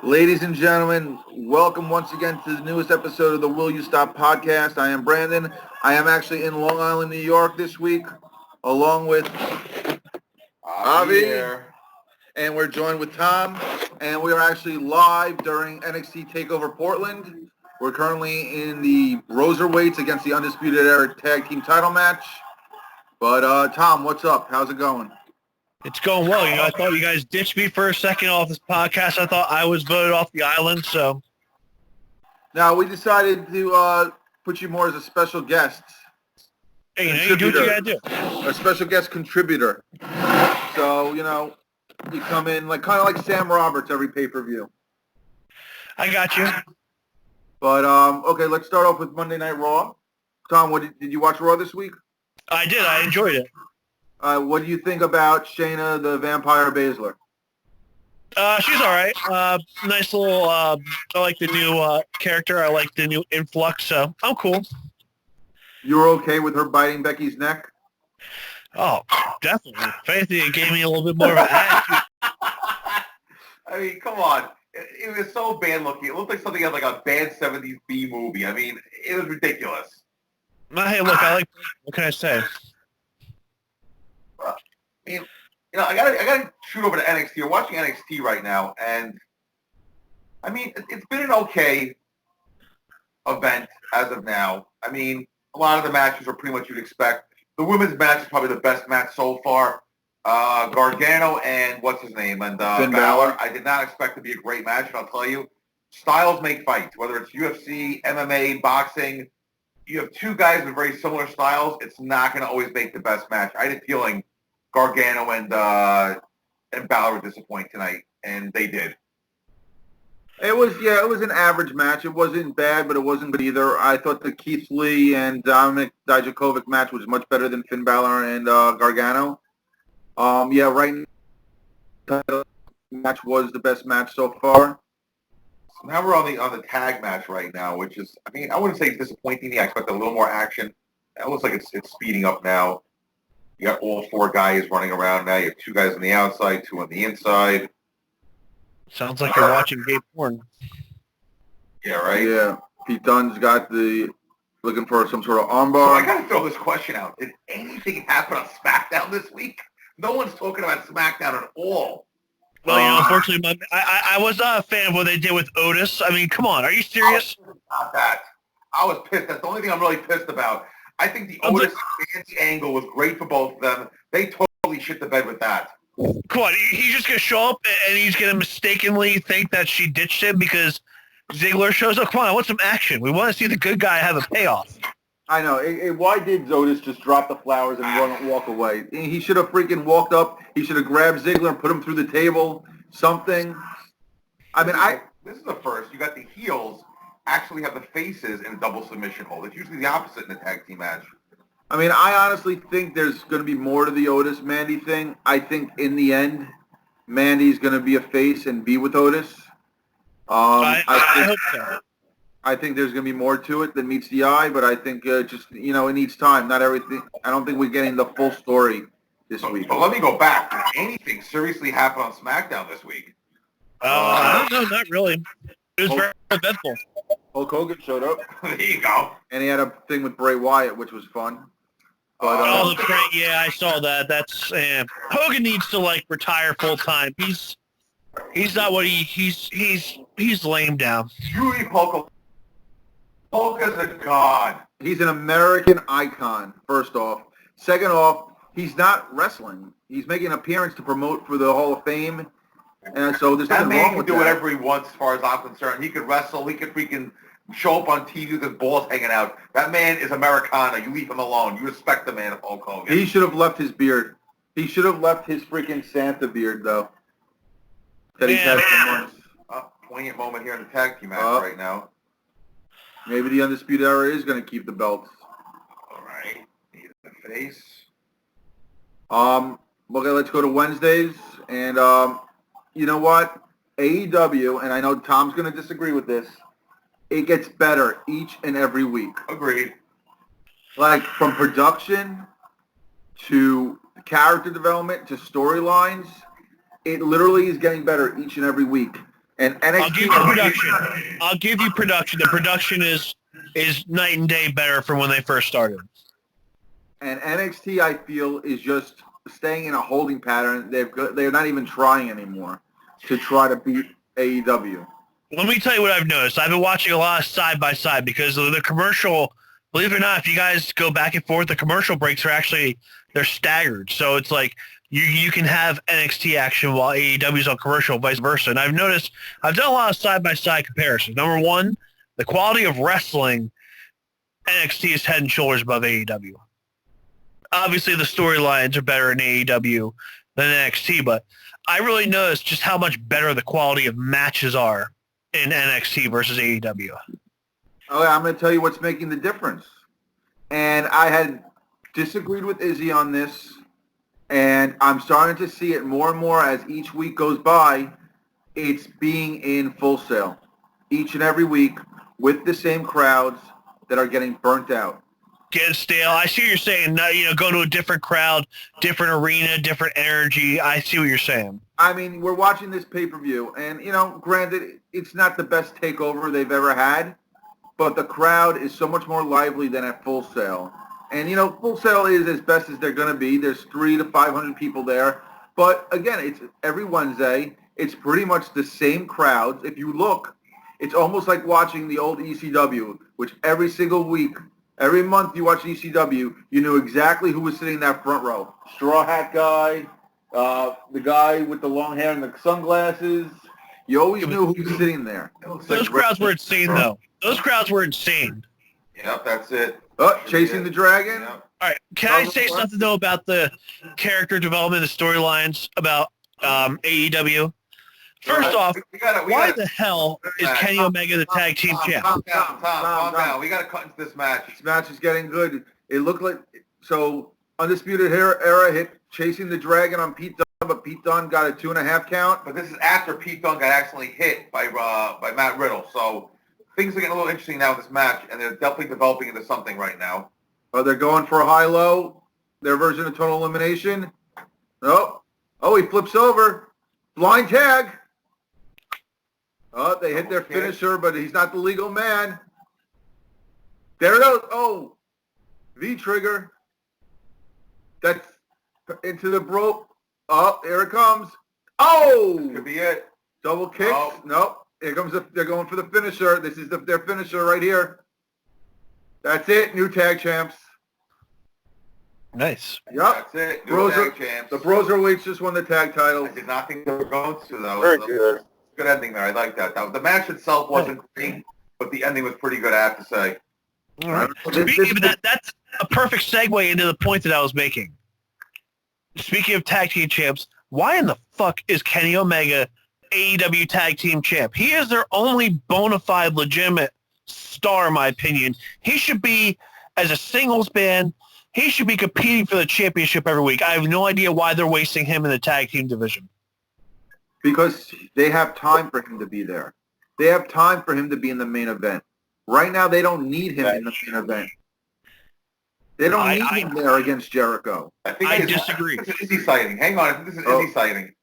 Ladies and gentlemen, welcome once again to the newest episode of the Will You Stop podcast. I am Brandon. I am actually in Long Island, New York this week, along with Avi, and we're joined with Tom, and we are actually live during NXT Takeover Portland. We're currently in the Roserweights against the Undisputed Era Tag Team title match. But Tom, what's up? How's it going? It's going well. I thought you guys ditched me for a second off this podcast. I thought I was voted off the island, so. Now, we decided to put you more as a special guest. Hey, you do what you got to do. A special guest contributor. So, you come in kind of like Sam Roberts every pay-per-view. I got you. But, okay, let's start off with Monday Night Raw. Tom, did you watch Raw this week? I did. I enjoyed it. What do you think about Shayna the Vampire Baszler? She's all right. Nice little, I like the new character. I like the new influx, so I'm cool. You were okay with her biting Becky's neck? Oh, definitely. If anything, it gave me a little bit more of an attitude. I mean, come on. It was so bad looking. It looked like something out of a bad 70s B movie. I mean, it was ridiculous. Hey, look, what can I say? I mean, I gotta shoot over to NXT. You're watching NXT right now, and I mean, it's been an okay event as of now. I mean, a lot of the matches are pretty much you'd expect. The women's match is probably the best match so far. Gargano and what's his name and Finn Balor. I did not expect to be a great match, and I'll tell you, styles make fights. Whether it's UFC, MMA, boxing, you have two guys with very similar styles. It's not going to always make the best match. I had a feeling Gargano and Balor would disappoint tonight, and they did. It was an average match. It wasn't bad, but it wasn't good either. I thought the Keith Lee and Dominik Dijakovic match was much better than Finn Balor and Gargano. Right now, the match was the best match so far. So now we're on the tag match right now, which is, I mean, I wouldn't say it's disappointing. I expect a little more action. It looks like it's speeding up now. You got all four guys running around now. You have two guys on the outside, two on the inside. Sounds like you're watching gay porn. Yeah, right? Yeah. Pete Dunne's got looking for some sort of So armbar. I got to throw this question out. Did anything happen on SmackDown this week? No one's talking about SmackDown at all. Well, unfortunately, I was not a fan of what they did with Otis. I mean, come on. Are you serious? Not that. I was pissed. That's the only thing I'm really pissed about. I think the Otis Mandy angle was great for both of them. They totally shit the bed with that. Come on. He's just going to show up and he's going to mistakenly think that she ditched him because Ziggler shows up. Come on, I want some action. We want to see the good guy have a payoff. I know. Why did Otis just drop the flowers and run and walk away? He should have freaking walked up. He should have grabbed Ziggler and put him through the table. Something. I mean, This is the first. You got the heels actually have the faces in a double submission hold. It's usually the opposite in a tag team match. I mean, I honestly think there's going to be more to the Otis Mandy thing. I think in the end, Mandy's going to be a face and be with Otis. I hope so. I think there's going to be more to it than meets the eye, but I think it needs time. Not everything. I don't think we're getting the full story this week. But let me go back. Did anything seriously happen on SmackDown this week? I don't know, not really. It was very eventful. Hulk Hogan showed up. There you go. And he had a thing with Bray Wyatt, which was fun. But, Yeah, I saw that. That's Hogan needs to retire full time. He's not what he's lame down. Truly, Hulk is a god. He's an American icon, first off. Second off, he's not wrestling. He's making an appearance to promote for the Hall of Fame. And so there's that nothing man wrong can with do that. whatever he wants as far as I'm concerned. He could wrestle. He could freaking show up on TV with his balls hanging out. That man is Americana. You leave him alone. You respect the man of Hulk Hogan. He should have left his beard. He should have left his freaking Santa beard, though. That he's had for months. Poignant moment here in the tag team match right now. Maybe the Undisputed Era is going to keep the belts. All right. Need the face. Okay, let's go to Wednesdays. And you know what? AEW, and I know Tom's going to disagree with this, it gets better each and every week. Agreed. From production to character development to storylines, it literally is getting better each and every week. And NXT. I'll give you production. I'll give you production. The production is night and day better from when they first started. And NXT, I feel, is just staying in a holding pattern. They're not even trying anymore to try to beat AEW. Let me tell you what I've noticed. I've been watching a lot of side by side because of the commercial. Believe it or not, if you guys go back and forth, the commercial breaks are actually they're staggered. So it's like you can have NXT action while AEW's on commercial, vice versa. And I've noticed I've done a lot of side by side comparisons. Number one, the quality of wrestling, NXT is head and shoulders above AEW. Obviously, the storylines are better in AEW than NXT, but I really noticed just how much better the quality of matches are in NXT versus AEW. Oh, I'm going to tell you what's making the difference. And I had disagreed with Izzy on this, and I'm starting to see it more and more as each week goes by. It's being in Full Sail each and every week with the same crowds that are getting burnt out. Getting stale. I see what you're saying. Go to a different crowd, different arena, different energy. I see what you're saying. I mean, we're watching this pay-per-view, and, granted, it's not the best takeover they've ever had, but the crowd is so much more lively than at Full Sail. And, Full Sail is as best as they're going to be. There's 300 to 500 people there. But, again, it's every Wednesday. It's pretty much the same crowds. If you look, it's almost like watching the old ECW, which every single week, every month you watch ECW, you knew exactly who was sitting in that front row. Straw hat guy, the guy with the long hair and the sunglasses. You always knew who was sitting there. Those crowds were insane, though. Those crowds were insane. Yep, that's it. Oh, Chasing the Dragon. Yep. All right, can I say something, though, about the character development, the storylines about AEW? First off, why the hell is Kenny Omega the tag team champ? Calm down. We got to cut into this match. This match is getting good. It looked like, so Undisputed Era hit Chasing the Dragon on Pete Dunne, but Pete Dunne got a 2.5 count. But this is after Pete Dunne got accidentally hit by Matt Riddle. So things are getting a little interesting now in this match, and they're definitely developing into something right now. Oh, they're going for a high-low, their version of total elimination. Oh, he flips over. Blind tag. Oh, they hit their finisher, but he's not the legal man. There it goes. Oh, V-trigger. That's into the rope. Oh, there it comes. Oh! Could be it. Double kick. Oh. Nope. Here comes they're going for the finisher. This is their finisher right here. That's it. New tag champs. Nice. Yep. That's it. New tag champs. The Broserweights just won the tag titles. I did not think they were going to, though. Very good. Good ending there. I like that. The match itself wasn't great, but the ending was pretty good, I have to say. All right. Speaking of that, that's a perfect segue into the point that I was making. Speaking of tag team champs, why in the fuck is Kenny Omega AEW tag team champ? He is their only bona fide legitimate star, in my opinion. He should be, as a singles band, he should be competing for the championship every week. I have no idea why they're wasting him in the tag team division. Because they have time for him to be there. They have time for him to be in the main event. Right now, they don't need him in the main event. They don't need him there against Jericho. I disagree. This is Izzy sighting. Hang on. I think this is Izzy sighting.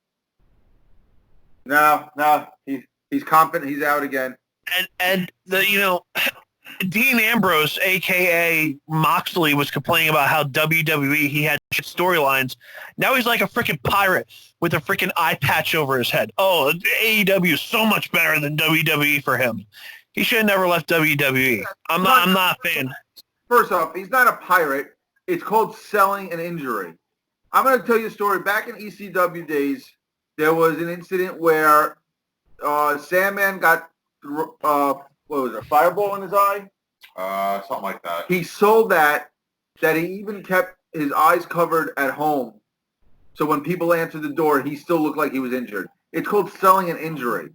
No. He's confident. He's out again. And Dean Ambrose, a.k.a. Moxley, was complaining about how WWE, he had shit storylines. Now he's like a freaking pirate with a freaking eye patch over his head. Oh, AEW is so much better than WWE for him. He should have never left WWE. I'm not a fan. First off, he's not a pirate. It's called selling an injury. I'm going to tell you a story. Back in ECW days, there was an incident where Sandman got a fireball in his eye? Something like that. He sold that he even kept his eyes covered at home. So when people answered the door, he still looked like he was injured. It's called selling an injury.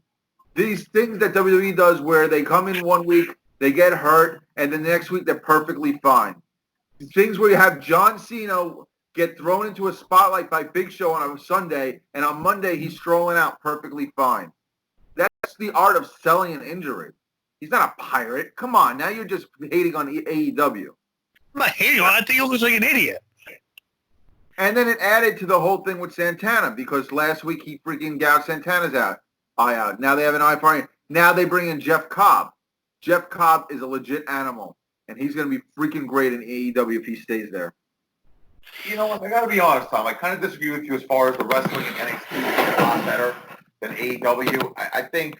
These things that WWE does where they come in 1 week, they get hurt, and then the next week they're perfectly fine. Things where you have John Cena get thrown into a spotlight by Big Show on a Sunday, and on Monday he's strolling out perfectly fine. That's the art of selling an injury. He's not a pirate. Come on, now you're just hating on AEW. I'm not hating on it. I think he looks like an idiot. And then it added to the whole thing with Santana because last week he freaking gouged Santana's out. eye out. Now they have an eye for eye. Now they bring in Jeff Cobb. Jeff Cobb is a legit animal, and he's going to be freaking great in AEW if he stays there. You know what? I got to be honest, Tom. I kind of disagree with you as far as the wrestling in NXT is a lot better than AEW. I think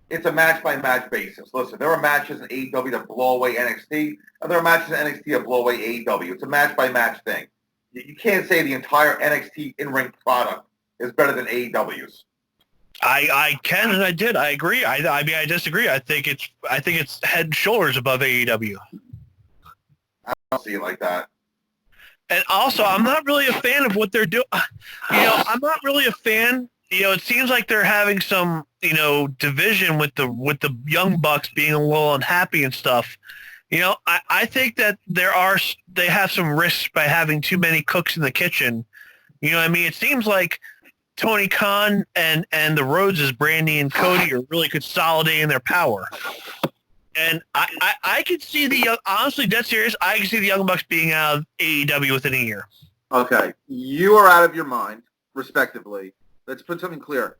it's a match-by-match basis. Listen, there are matches in AEW that blow away NXT, and there are matches in NXT that blow away AEW. It's a match-by-match thing. You can't say the entire NXT in-ring product is better than AEW's. I can and I did. I agree. I mean, I disagree. I think it's head and shoulders above AEW. I don't see it like that. And also, I'm not really a fan of what they're doing. I'm not really a fan. It seems like they're having some, division with the Young Bucks being a little unhappy and stuff. I think that they have some risks by having too many cooks in the kitchen. I mean? It seems like Tony Khan and the Rhodes, Brandy and Cody, are really consolidating their power. And I could see honestly, dead serious, I can see the Young Bucks being out of AEW within a year. Okay. You are out of your mind, respectively. Let's put something clear.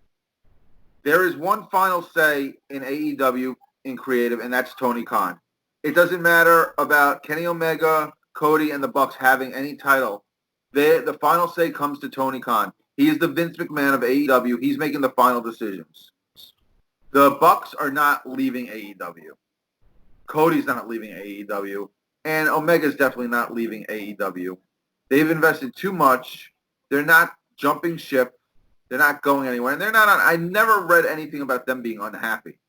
There is one final say in AEW in creative, and that's Tony Khan. It doesn't matter about Kenny Omega, Cody, and the Bucks having any title. The final say comes to Tony Khan. He is the Vince McMahon of AEW. He's making the final decisions. The Bucks are not leaving AEW. Cody's not leaving AEW. And Omega's definitely not leaving AEW. They've invested too much. They're not jumping ship. They're not going anywhere. And they're not on. I never read anything about them being unhappy.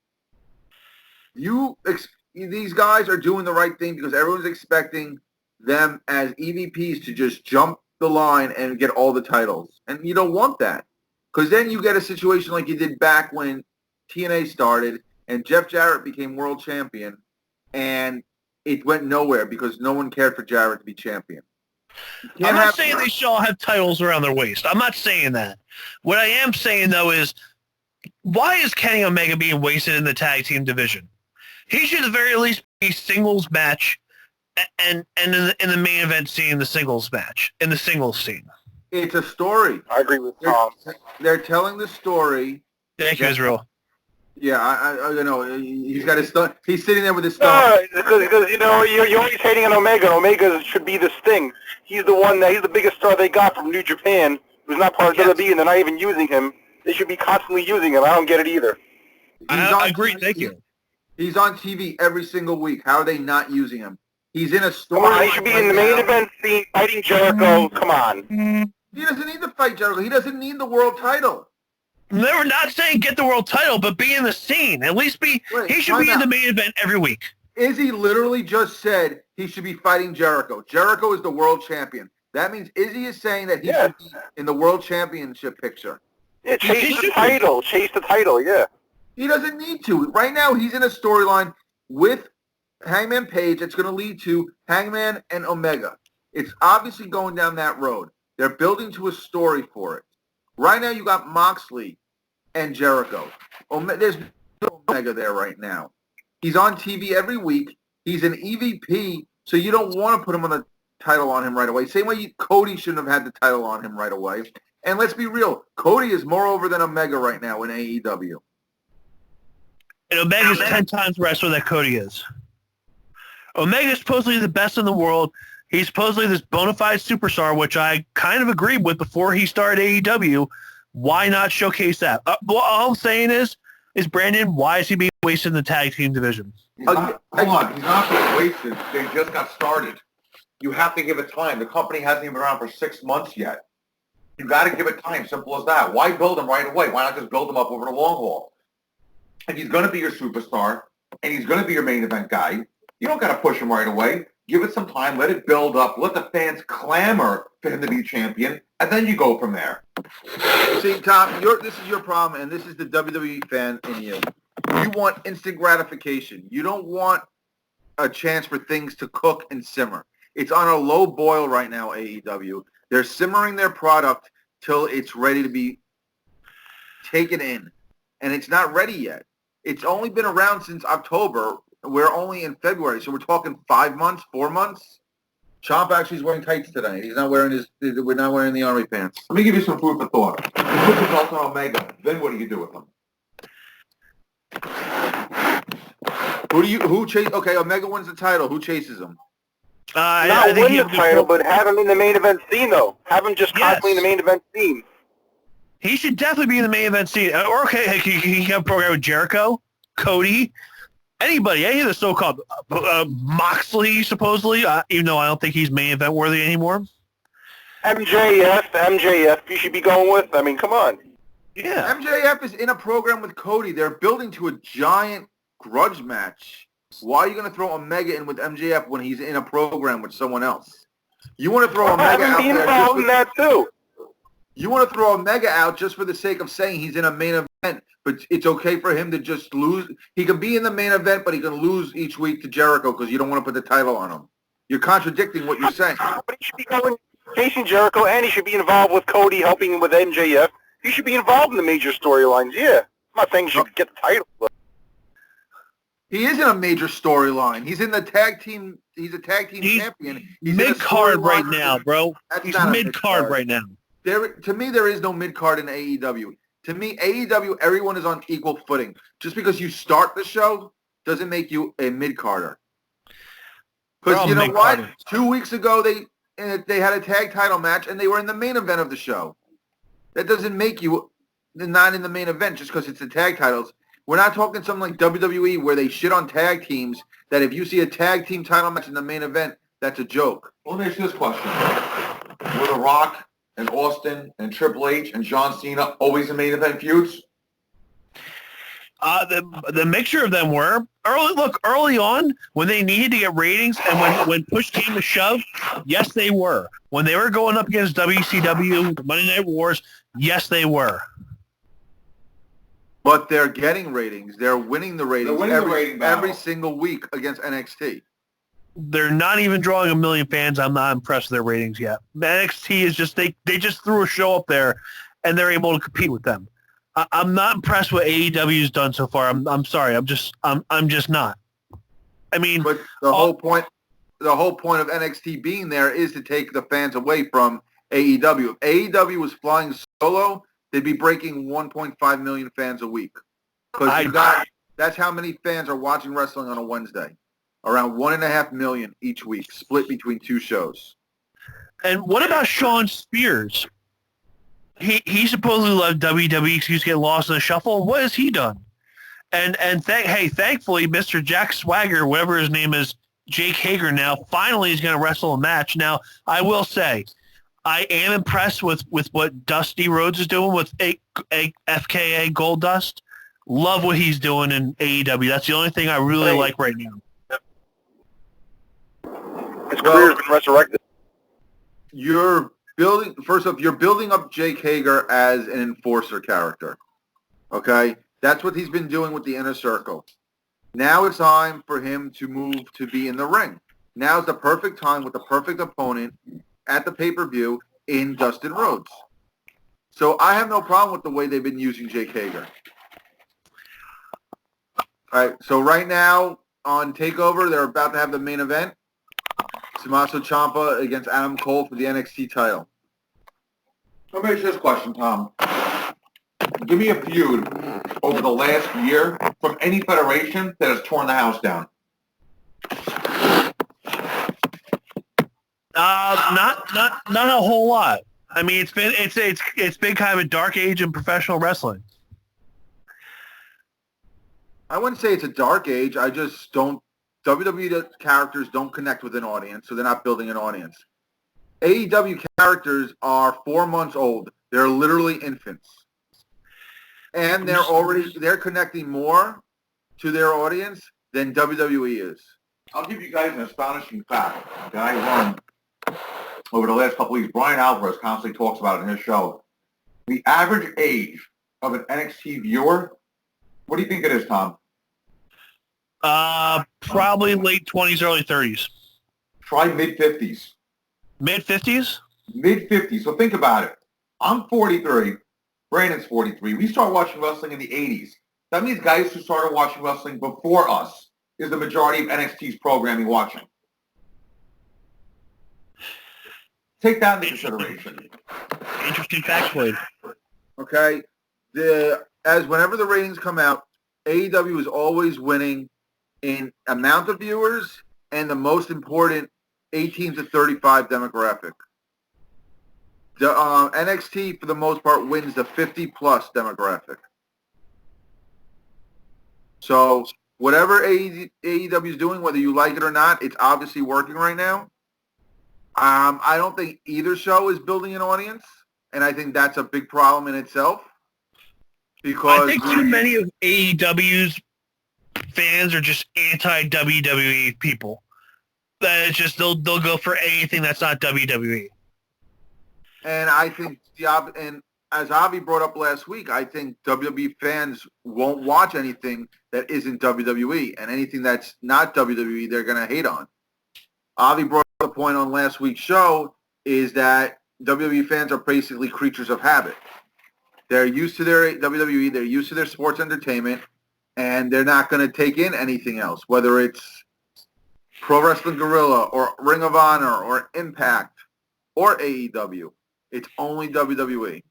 These guys are doing the right thing because everyone's expecting them as EVPs to just jump the line and get all the titles. And you don't want that. Because then you get a situation like you did back when TNA started and Jeff Jarrett became world champion and it went nowhere because no one cared for Jarrett to be champion. I'm not saying they should all have titles around their waist. I'm not saying that. What I am saying, though, is why is Kenny Omega being wasted in the tag team division? He should at the very least be singles match and in the main event scene, the singles match, in the singles scene. It's a story. I agree with Tom. They're telling the story. Thank you, Israel. Yeah, I know. He's got his thumb. He's sitting there with his thumb. Because you're always hating on Omega. Omega should be the Sting. He's the biggest star they got from New Japan, who's not part of WWE, and they're not even using him. They should be constantly using him. I don't get it either. I agree. Thank you. He's on TV every single week. How are they not using him? He's in a story. He should be in the main event scene fighting Jericho. Come on. He doesn't need to fight Jericho. He doesn't need the world title. They're not saying get the world title, but be in the scene. At least he should be in the main event every week. Izzy literally just said he should be fighting Jericho. Jericho is the world champion. That means Izzy is saying that he should be in the world championship picture. Yeah, chase the title. Chase the title, yeah. He doesn't need to. Right now, he's in a storyline with Hangman Page that's going to lead to Hangman and Omega. It's obviously going down that road. They're building to a story for it. Right now, you got Moxley and Jericho. There's no Omega there right now. He's on TV every week. He's an EVP, so you don't want to put him on the title on him right away. Same way Cody shouldn't have had the title on him right away. And let's be real, Cody is more over than Omega right now in AEW. And Omega's 10 times the wrestler that Cody is. Omega's supposedly the best in the world. He's supposedly this bona fide superstar, which I kind of agreed with before he started AEW. Why not showcase that? All I'm saying is Brandon, why is he being wasted in the tag team division? Hold on. He's not being wasted. They just got started. You have to give it time. The company hasn't even been around for 6 months yet. You got to give it time. Simple as that. Why build him right away? Why not just build him up over the long haul? And he's going to be your superstar, and he's going to be your main event guy. You don't got to push him right away. Give it some time. Let it build up. Let the fans clamor for him to be champion, and then you go from there. See, Tom, this is your problem, and this is the WWE fan in you. You want instant gratification. You don't want a chance for things to cook and simmer. It's on a low boil right now, AEW. They're simmering their product till it's ready to be taken in, and it's not ready yet. It's only been around since October. We're only in February, so we're talking 5 months, 4 months. Chomp actually is wearing tights today. He's not wearing we're not wearing the army pants. Let me give you some food for thought. You put the belt on Omega, then what do you do with him? Who chase? Okay, Omega wins the title. Who chases him? I Not think win the title, but have him in the main event scene, though. Have him just constantly in the main event scene. He should definitely be in the main event scene. Or okay, he can have a program with Jericho, Cody, anybody, any of the so-called Moxley, supposedly, even though I don't think he's main event worthy anymore. MJF, you should be going with. I mean, come on. Yeah. MJF is in a program with Cody. They're building to a giant grudge match. Why are you going to throw Omega in with MJF when he's in a program with someone else? You want to throw Omega out there involved in that too. You want to throw Omega out just for the sake of saying he's in a main event, but it's okay for him to just lose. He can be in the main event, but he can lose each week to Jericho because you don't want to put the title on him. You're contradicting what you're saying. But he should be going chasing Jericho, and he should be involved with Cody, helping with MJF. He should be involved in the major storylines. Yeah, I'm not saying he should get the title. But he is in a major storyline. He's in the tag team. He's a tag team champion. He's mid-card right now, bro. He's mid-card right now. To me, there is no mid-card in AEW. To me, AEW, everyone is on equal footing. Just because you start the show doesn't make you a mid-carder. Because you know what? 2 weeks ago, they had a tag title match, and they were in the main event of the show. That doesn't make you not in the main event just because it's the tag titles. We're not talking something like WWE where they shit on tag teams, that if you see a tag team title match in the main event, that's a joke. Well, let me ask you this question. Were The Rock and Austin and Triple H and John Cena always in main event feuds? The mixture of them were early on when they needed to get ratings and when push came to shove, yes they were. When they were going up against WCW, Monday Night Wars, yes they were. But they're getting ratings. They're winning the ratings every single week against NXT. They're not even drawing 1 million fans. I'm not impressed with their ratings yet. NXT is just they just threw a show up there, and they're able to compete with them. I'm not impressed with what AEW's done so far. I'm sorry. I'm just not. I mean, but the whole point of NXT being there is to take the fans away from AEW. If AEW was flying solo, they'd be breaking 1.5 million fans a week. Because that's how many fans are watching wrestling on a Wednesday. Around 1.5 million each week, split between two shows. And what about Shawn Spears? He supposedly left WWE because he get lost in the shuffle. What has he done? And thankfully, Mr. Jack Swagger, whatever his name is, Jake Hager now, finally is going to wrestle a match. Now, I will say, I am impressed with what Dusty Rhodes is doing with FKA Goldust. Love what he's doing in AEW. That's the only thing I really like right now. His career's been resurrected. You're building up Jake Hager as an enforcer character. Okay? That's what he's been doing with the Inner Circle. Now it's time for him to move to be in the ring. Now's the perfect time with the perfect opponent at the pay-per-view in Dustin Rhodes. So I have no problem with the way they've been using Jake Hager. All right, so right now on TakeOver, they're about to have the main event. Tommaso Ciampa against Adam Cole for the NXT title. Let me ask you this question, Tom. Give me a feud over the last year from any federation that has torn the house down. Not a whole lot. I mean, it's been kind of a dark age in professional wrestling. I wouldn't say it's a dark age. I just don't. WWE characters don't connect with an audience, so they're not building an audience. AEW characters are 4 months old. They're literally infants. And they're connecting more to their audience than WWE is. I'll give you guys an astonishing fact that I learned over the last couple of weeks. Brian Alvarez constantly talks about it in his show. The average age of an NXT viewer, what do you think it is, Tom? Probably late 20s, early 30s. Try mid-50s. Mid-50s? Mid-50s. So think about it. I'm 43. Brandon's 43. We started watching wrestling in the 80s. That means guys who started watching wrestling before us is the majority of NXT's programming watching. Take that into consideration. Interesting factoid. Okay? Whenever the ratings come out, AEW is always winning in amount of viewers and the most important 18 to 35 demographic. The NXT, for the most part, wins the 50-plus demographic. So whatever AEW is doing, whether you like it or not, it's obviously working right now. I don't think either show is building an audience, and I think that's a big problem in itself. Because I think too many of AEW's fans are just anti-WWE people. That it's just they'll go for anything that's not WWE. And I think and as Avi brought up last week, I think WWE fans won't watch anything that isn't WWE, and anything that's not WWE, they're going to hate on. Avi brought up the point on last week's show is that WWE fans are basically creatures of habit. They're used to their WWE, they're used to their sports entertainment, and they're not going to take in anything else, whether it's Pro Wrestling Guerrilla or Ring of Honor or Impact or AEW. It's only WWE.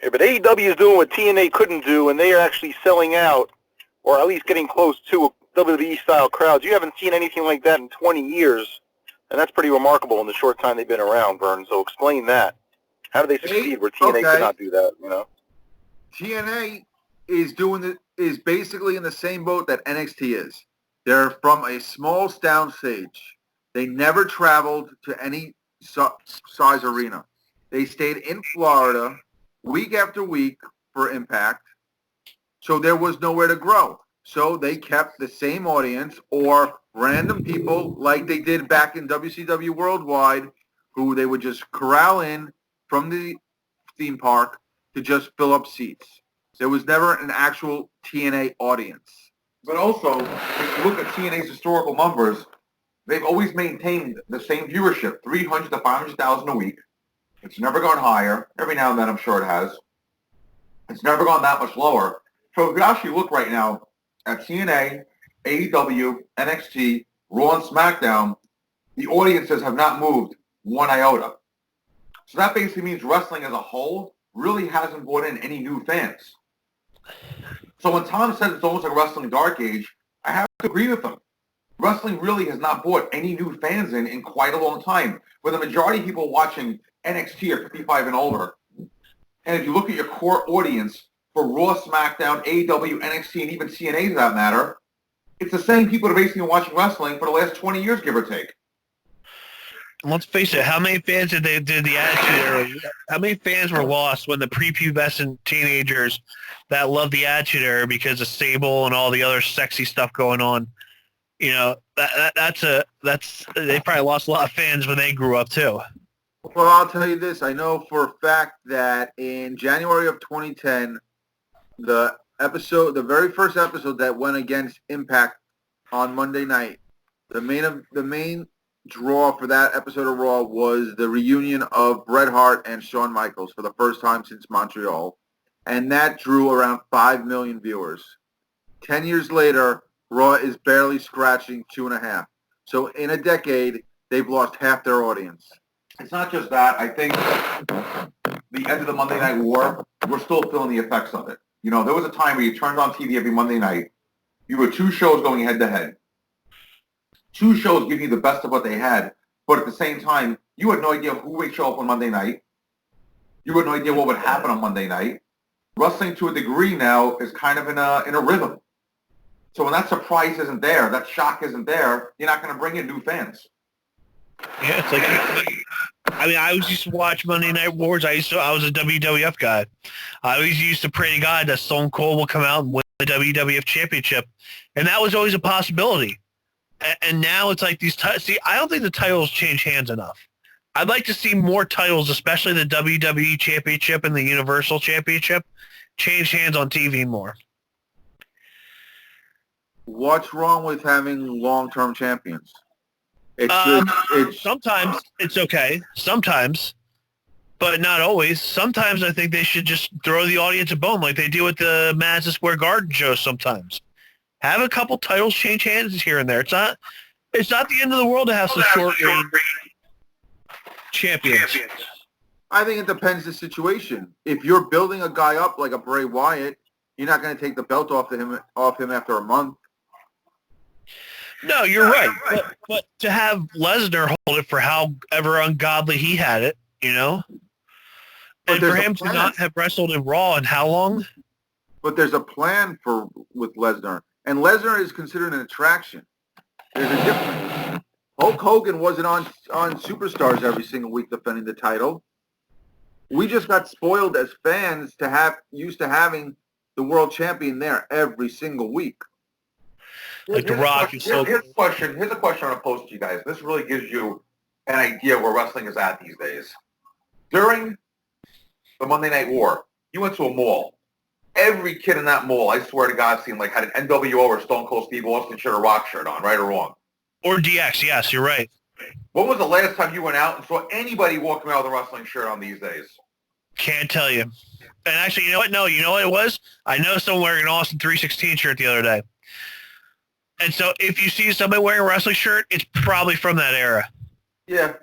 Yeah, but AEW is doing what TNA couldn't do, and they are actually selling out, or at least getting close to WWE-style crowds. You haven't seen anything like that in 20 years, and that's pretty remarkable in the short time they've been around, Vern. So explain that. How do they succeed where TNA could not do that, you know? TNA is basically in the same boat that NXT is. They're from a small sound stage. They never traveled to any size arena. They stayed in Florida week after week for Impact, so there was nowhere to grow. So they kept the same audience or random people like they did back in WCW Worldwide, who they would just corral in from the theme park to just fill up seats. There was never an actual TNA audience. But also, if you look at TNA's historical numbers, they've always maintained the same viewership, 300 to 500,000 a week. It's never gone higher. Every now and then, I'm sure it has. It's never gone that much lower. So if you actually look right now at TNA, AEW, NXT, Raw, and SmackDown, the audiences have not moved one iota. So that basically means wrestling as a whole really hasn't brought in any new fans. So when Tom says it's almost like a wrestling dark age, I have to agree with him. Wrestling really has not brought any new fans in quite a long time, where the majority of people watching NXT are 55 and older. And if you look at your core audience for Raw, SmackDown, AEW, NXT, and even TNA, for that matter, it's the same people that are basically watching wrestling for the last 20 years, give or take. Let's face it, how many fans did the Attitude Era? How many fans were lost when the prepubescent teenagers that loved the Attitude Era because of Sable and all the other sexy stuff going on? You know, they probably lost a lot of fans when they grew up too. Well, I'll tell you this. I know for a fact that in January of 2010, the very first episode that went against Impact on Monday night, the main draw for that episode of Raw was the reunion of Bret Hart and Shawn Michaels for the first time since Montreal, and that drew around 5 million viewers. 10 years later, Raw is barely scratching 2.5. So in a decade, they've lost half their audience. It's not just that. I think the end of the Monday Night War, we're still feeling the effects of it. You know, there was a time where you turned on TV every Monday night. You were 2 shows going head-to-head. 2 shows giving you the best of what they had, but at the same time, you had no idea who would show up on Monday night. You had no idea what would happen on Monday night. Wrestling, to a degree now, is kind of in a rhythm. So when that surprise isn't there, that shock isn't there, you're not going to bring in new fans. Yeah, it's like, I mean, I used to watch Monday Night Wars. I was a WWF guy. I always used to pray to God that Stone Cold will come out and win the WWF Championship, and that was always a possibility. And now it's like these see, I don't think the titles change hands enough. I'd like to see more titles, especially the WWE Championship and the Universal Championship, change hands on TV more. What's wrong with having long-term champions? Sometimes it's okay. Sometimes, but not always. Sometimes I think they should just throw the audience a bone like they do with the Madison Square Garden show sometimes. Have a couple titles change hands here and there. It's not the end of the world to have some short-range champions. I think it depends the situation. If you're building a guy up like a Bray Wyatt You're not going to take the belt off him after a month. No, you're right. But to have Lesnar hold it for however ungodly he had it, and for him to not have wrestled in Raw in how long? But there's a plan with Lesnar, and Lesnar is considered an attraction. There's a difference. Hulk Hogan wasn't on Superstars every single week defending the title. We just got spoiled as fans used to having the world champion there every single week. Like The Rock. Here's a question I'm going to pose to you guys. This really gives you an idea where wrestling is at these days. During the Monday Night War, you went to a mall. Every kid in that mall, I swear to God, seemed like had an NWO or Stone Cold Steve Austin shirt or Rock shirt on, right or wrong? Or DX, yes, you're right. When was the last time you went out and saw anybody walking around with a wrestling shirt on these days? Can't tell you. And actually, you know what? No, you know what it was? I know someone wearing an Austin 316 shirt the other day. And so if you see somebody wearing a wrestling shirt, it's probably from that era. Yeah,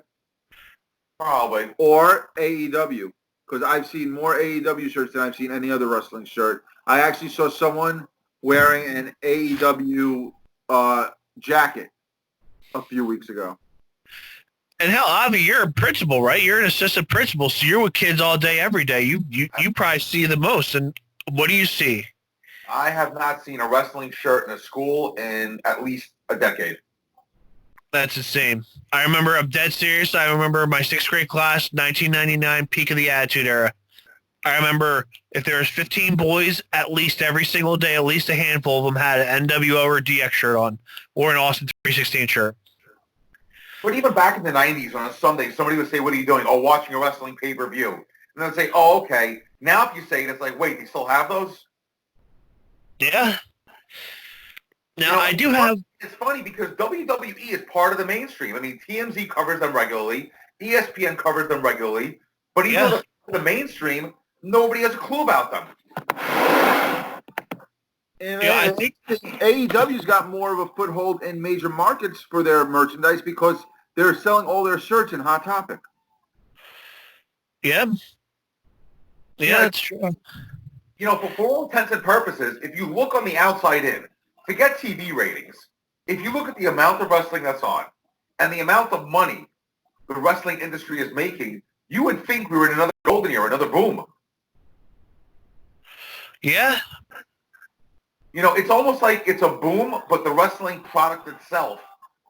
probably. Or AEW, because I've seen more AEW shirts than I've seen any other wrestling shirt. I actually saw someone wearing an AEW jacket a few weeks ago. And hell, Avi, you're a principal, right? You're an assistant principal, so you're with kids all day, every day. You probably see the most. And what do you see? I have not seen a wrestling shirt in a school in at least a decade. That's insane. I remember, I'm dead serious, I remember my 6th grade class, 1999, peak of the Attitude Era. I remember if there was 15 boys, at least every single day, at least a handful of them had an NWO or DX shirt on, or an Austin 316 shirt. But even back in the 90s, on a Sunday, somebody would say, "What are you doing?" "Oh, watching a wrestling pay-per-view." And they'd say, "Oh, okay." Now if you say it, it's like, wait, they still have those? Yeah. Now, I do have... It's funny because WWE is part of the mainstream. I mean, TMZ covers them regularly. ESPN covers them regularly. But even though the mainstream, nobody has a clue about them. And I think AEW's got more of a foothold in major markets for their merchandise because they're selling all their shirts in Hot Topic. Yeah. Yeah, that's true. For all intents and purposes, if you look on the outside in, forget TV ratings. If you look at the amount of wrestling that's on and the amount of money the wrestling industry is making, you would think we were in another golden era, another boom. Yeah. It's almost like it's a boom, but the wrestling product itself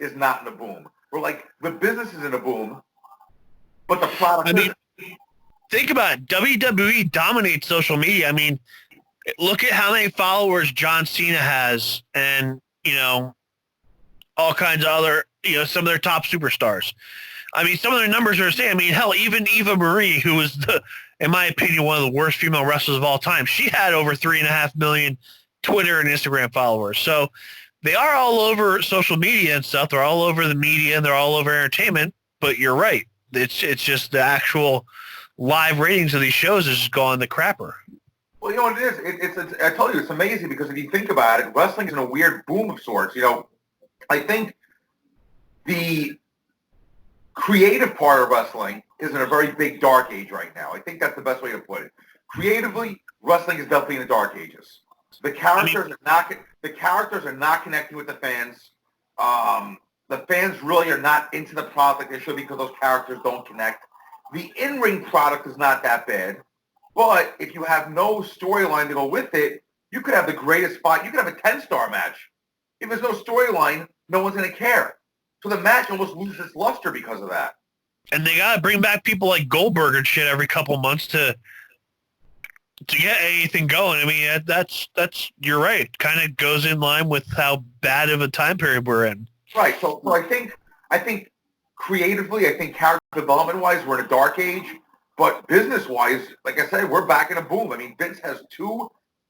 is not in a boom. We're like, the business is in a boom, but the product isn't. Think about it. WWE dominates social media. I mean, look at how many followers John Cena has and, all kinds of other, some of their top superstars. I mean, some of their numbers are insane. I mean, hell, even Eva Marie, who was, in my opinion, one of the worst female wrestlers of all time, she had over 3.5 million Twitter and Instagram followers. So they are all over social media and stuff. They're all over the media and they're all over entertainment. But you're right. It's just the actual live ratings of these shows is just going the crapper. Well, you know what it is? It's I told you, it's amazing because if you think about it, wrestling is in a weird boom of sorts. I think the creative part of wrestling is in a very big dark age right now. I think that's the best way to put it. Creatively, wrestling is definitely in the dark ages. The characters are not connecting with the fans. The fans really are not into the product like they should because those characters don't connect. The in-ring product is not that bad, but if you have no storyline to go with it, you could have the greatest spot. You could have a 10-star match. If there's no storyline, no one's going to care. So the match almost loses its luster because of that. And they got to bring back people like Goldberg and shit every couple months to get anything going. I mean, that's you're right. Kind of goes in line with how bad of a time period we're in. Right. So I think creatively, I think character development-wise, we're in a dark age. But business-wise, like I said, we're back in a boom. I mean, Vince has $2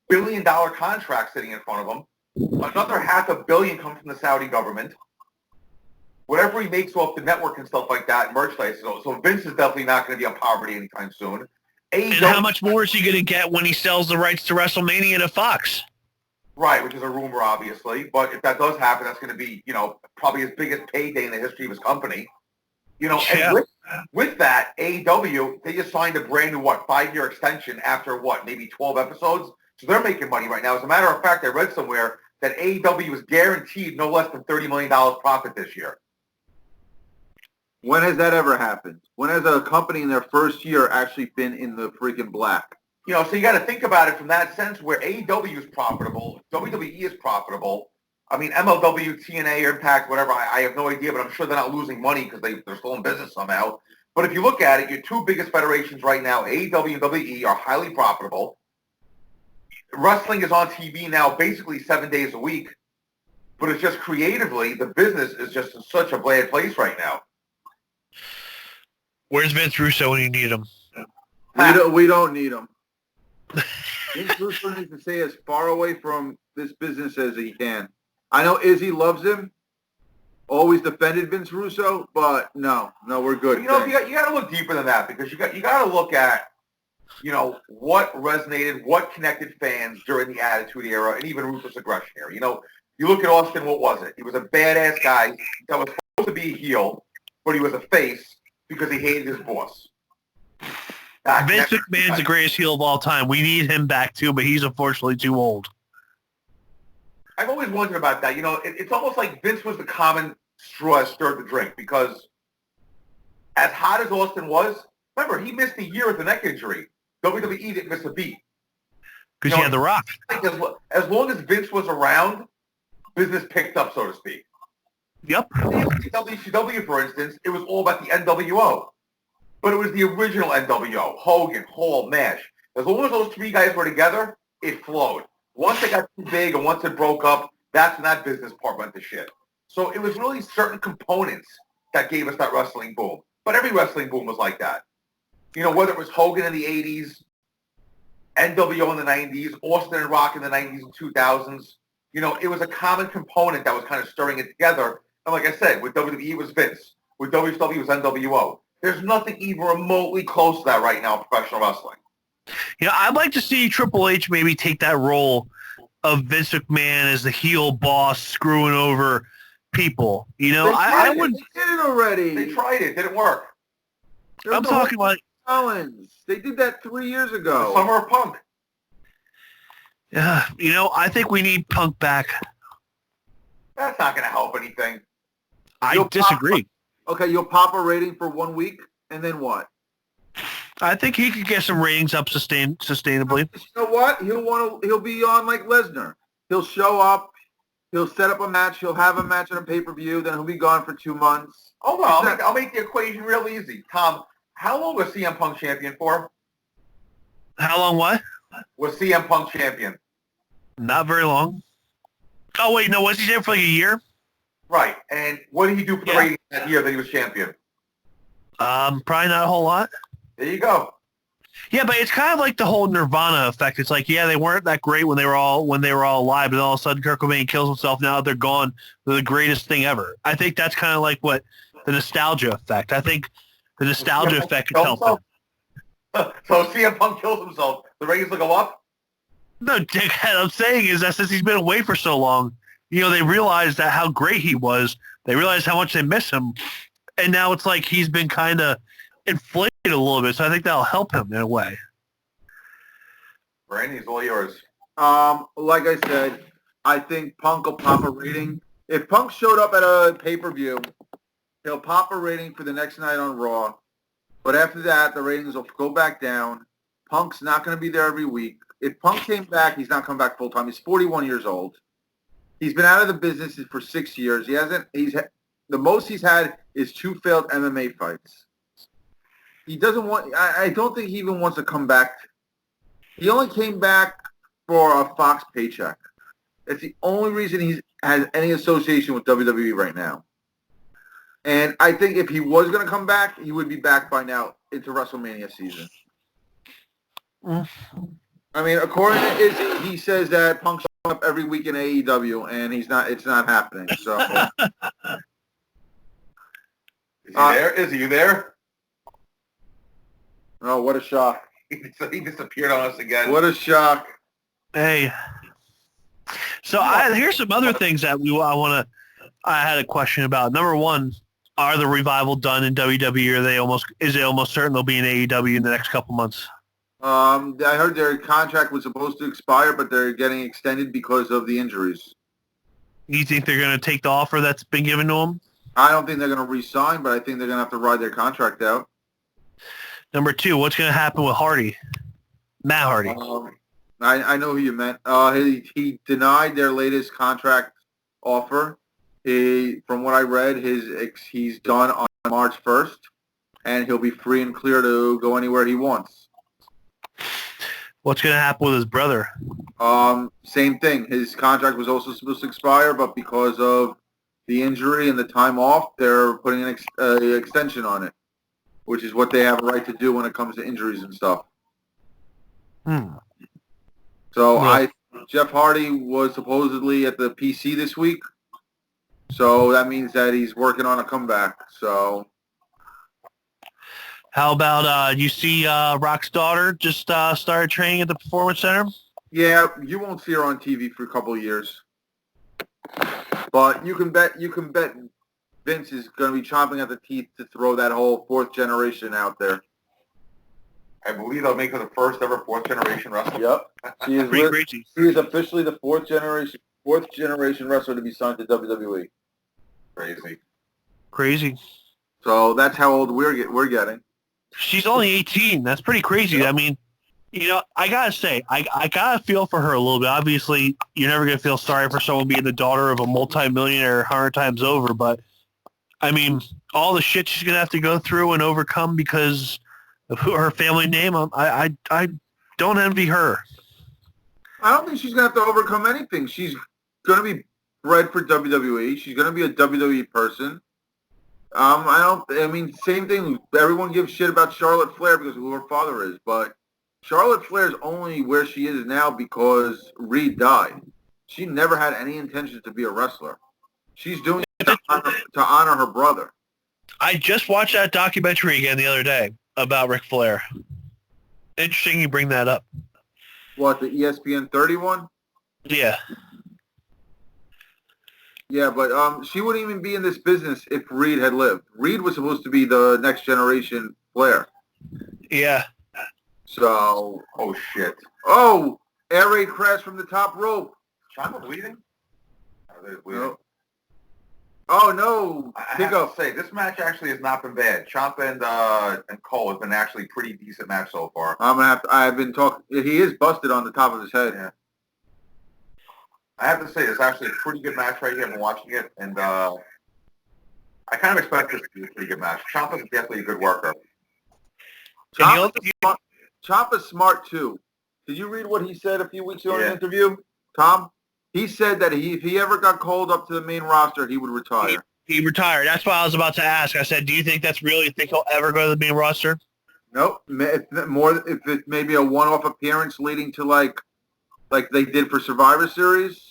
billion contracts sitting in front of him. Another $500 million comes from the Saudi government. Whatever he makes off the network and stuff like that, merchandise. So Vince is definitely not going to be on poverty anytime soon. And how much more is he going to get when he sells the rights to WrestleMania to Fox? Right, which is a rumor, obviously. But if that does happen, that's going to be, probably his biggest payday in the history of his company. And with that, AEW, they just signed a brand new, 5-year extension after maybe 12 episodes? So they're making money right now. As a matter of fact, I read somewhere that AEW was guaranteed no less than $30 million profit this year. When has that ever happened? When has a company in their first year actually been in the freaking black? You know, so you got to think about it from that sense where AEW is profitable, WWE is profitable. I mean, MLW, TNA, Impact, whatever, I have no idea, but I'm sure they're not losing money because they're still in business somehow. But if you look at it, your two biggest federations right now, AEW and WWE, are highly profitable. Wrestling is on TV now basically 7 days a week, but it's just creatively, the business is just in such a bad place right now. Where's Vince Russo when you need him? We don't need him. Vince Russo needs to stay as far away from this business as he can. I know Izzy loves him, always defended Vince Russo, but no, we're good. You know, you got to look deeper than that because you got to look at, you know, what resonated, what connected fans during the Attitude Era and even Ruthless Aggression era. You know, you look at Austin, what was it? He was a badass guy that was supposed to be a heel, but he was a face because he hated his boss. Vince McMahon's the greatest heel of all time. We need him back too, but he's unfortunately too old. I've always wondered about that. You know, it's almost like Vince was the common straw that stirred the drink because as hot as Austin was, remember, he missed a year with a neck injury. WWE didn't miss a beat. Because he had The Rock. As long as Vince was around, business picked up, so to speak. Yep. WCW, for instance, it was all about the NWO. But it was the original NWO. Hogan, Hall, Nash. As long as those three guys were together, it flowed. Once it got too big and once it broke up, that's when that business part went to shit. So it was really certain components that gave us that wrestling boom. But every wrestling boom was like that. You know, whether it was Hogan in the 80s, NWO in the 90s, Austin and Rock in the 90s and 2000s, you know, it was a common component that was kind of stirring it together. And like I said, with WWE it was Vince. With WCW it was NWO. There's nothing even remotely close to that right now in professional wrestling. You know, I'd like to see Triple H maybe take that role of Vince McMahon as the heel boss screwing over people. You know, I would. They did it already. They tried it. Didn't work. I'm talking like Owens. They did that 3 years ago. The Summer of Punk. Yeah, you know, I think we need Punk back. That's not going to help anything. I disagree. Okay, you'll pop a rating for 1 week, and then what? I think he could get some ratings up sustainably. You know what? He'll be on like Lesnar. He'll show up. He'll set up a match. He'll have a match on a pay-per-view. Then he'll be gone for 2 months. Hold on. I'll make the equation real easy. Tom, how long was CM Punk champion for? How long what? Was CM Punk champion? Not very long. Oh, wait, no, was he there for like a year? Right. And what did he do for the ratings that year that he was champion? Probably not a whole lot. There you go. Yeah, but it's kind of like the whole Nirvana effect. It's like, yeah, they weren't that great when they were all alive, but then all of a sudden Kurt Cobain kills himself. Now that they're gone, they're the greatest thing ever. I think that's kind of like what the nostalgia effect. I think the nostalgia effect could help them. So CM Punk kills himself. The ratings will go up? No, Dick, what I'm saying is that since he's been away for so long, you know, they realized that how great he was. They realized how much they miss him. And now it's like he's been kind of inflated a little bit. So I think that'll help him in a way. Randy's all yours. Like I said, I think Punk will pop a rating. If Punk showed up at a pay-per-view, he'll pop a rating for the next night on Raw. But after that, the ratings will go back down. Punk's not going to be there every week. If Punk came back, he's not coming back full-time. He's 41 years old. He's been out of the business for 6 years. The most he's had is 2 failed MMA fights. He doesn't want, I don't think he even wants to come back. He only came back for a Fox paycheck. That's the only reason he has any association with WWE right now. And I think if he was going to come back, he would be back by now into WrestleMania season. I mean, according to Izzy, he says that Punk's showing up every week in AEW, and it's not happening. So, Is he there? Is he there? Oh, what a shock. He disappeared on us again. What a shock. Hey. So here's some other things that I had a question about. Number one, are the Revival done in WWE? Is it almost certain they'll be in AEW in the next couple months? I heard their contract was supposed to expire, but they're getting extended because of the injuries. You think they're going to take the offer that's been given to them? I don't think they're going to re-sign, but I think they're going to have to ride their contract out. Number 2, what's going to happen with Hardy? Matt Hardy. I know who you meant. He denied their latest contract offer. From what I read, he's done on March 1st, and he'll be free and clear to go anywhere he wants. What's going to happen with his brother? Same thing. His contract was also supposed to expire, but because of the injury and the time off, they're putting an extension on it, which is what they have a right to do when it comes to injuries and stuff. So Jeff Hardy was supposedly at the PC this week, so that means that he's working on a comeback. So, how about you see Rock's daughter just started training at the Performance Center? Yeah, you won't see her on TV for a couple of years, but you can bet Vince is going to be chomping at the teeth to throw that whole fourth generation out there. I believe they'll make her the first ever fourth generation wrestler. Yep, she is officially the fourth generation wrestler to be signed to WWE. Crazy. So that's how old we're getting. She's only 18. That's pretty crazy. Yep. I mean, you know, I gotta say, I gotta feel for her a little bit. Obviously, you're never gonna feel sorry for someone being the daughter of a multimillionaire 100 times over, but I mean, all the shit she's gonna have to go through and overcome because of her family name. I don't envy her. I don't think she's gonna have to overcome anything. She's gonna be bred for WWE. She's gonna be a WWE person. I mean, same thing. Everyone gives shit about Charlotte Flair because of who her father is, but Charlotte Flair's only where she is now because Reed died. She never had any intention to be a wrestler. She's doing it to honor her brother. I just watched that documentary again the other day about Ric Flair. Interesting you bring that up. What, the ESPN 31? Yeah. Yeah, but she wouldn't even be in this business if Reed had lived. Reed was supposed to be the next generation Flair. Yeah. So, oh shit. Oh, air raid crash from the top rope. Ciampa bleeding? No. Oh no! I have to say, this match actually has not been bad. Ciampa and Cole has been actually pretty decent match so far. I've been talking. He is busted on the top of his head. Yeah. I have to say, it's actually a pretty good match right here. I've been watching it, and I kind of expect this to be a pretty good match. Ciampa's definitely a good worker. Ciampa's smart too. Did you read what he said a few weeks ago in an interview, Tom? He said that if he ever got called up to the main roster, he would retire. He retired. That's what I was about to ask. I said, do you think that's real? You think he'll ever go to the main roster? Nope. If it's maybe a one-off appearance leading to like they did for Survivor Series,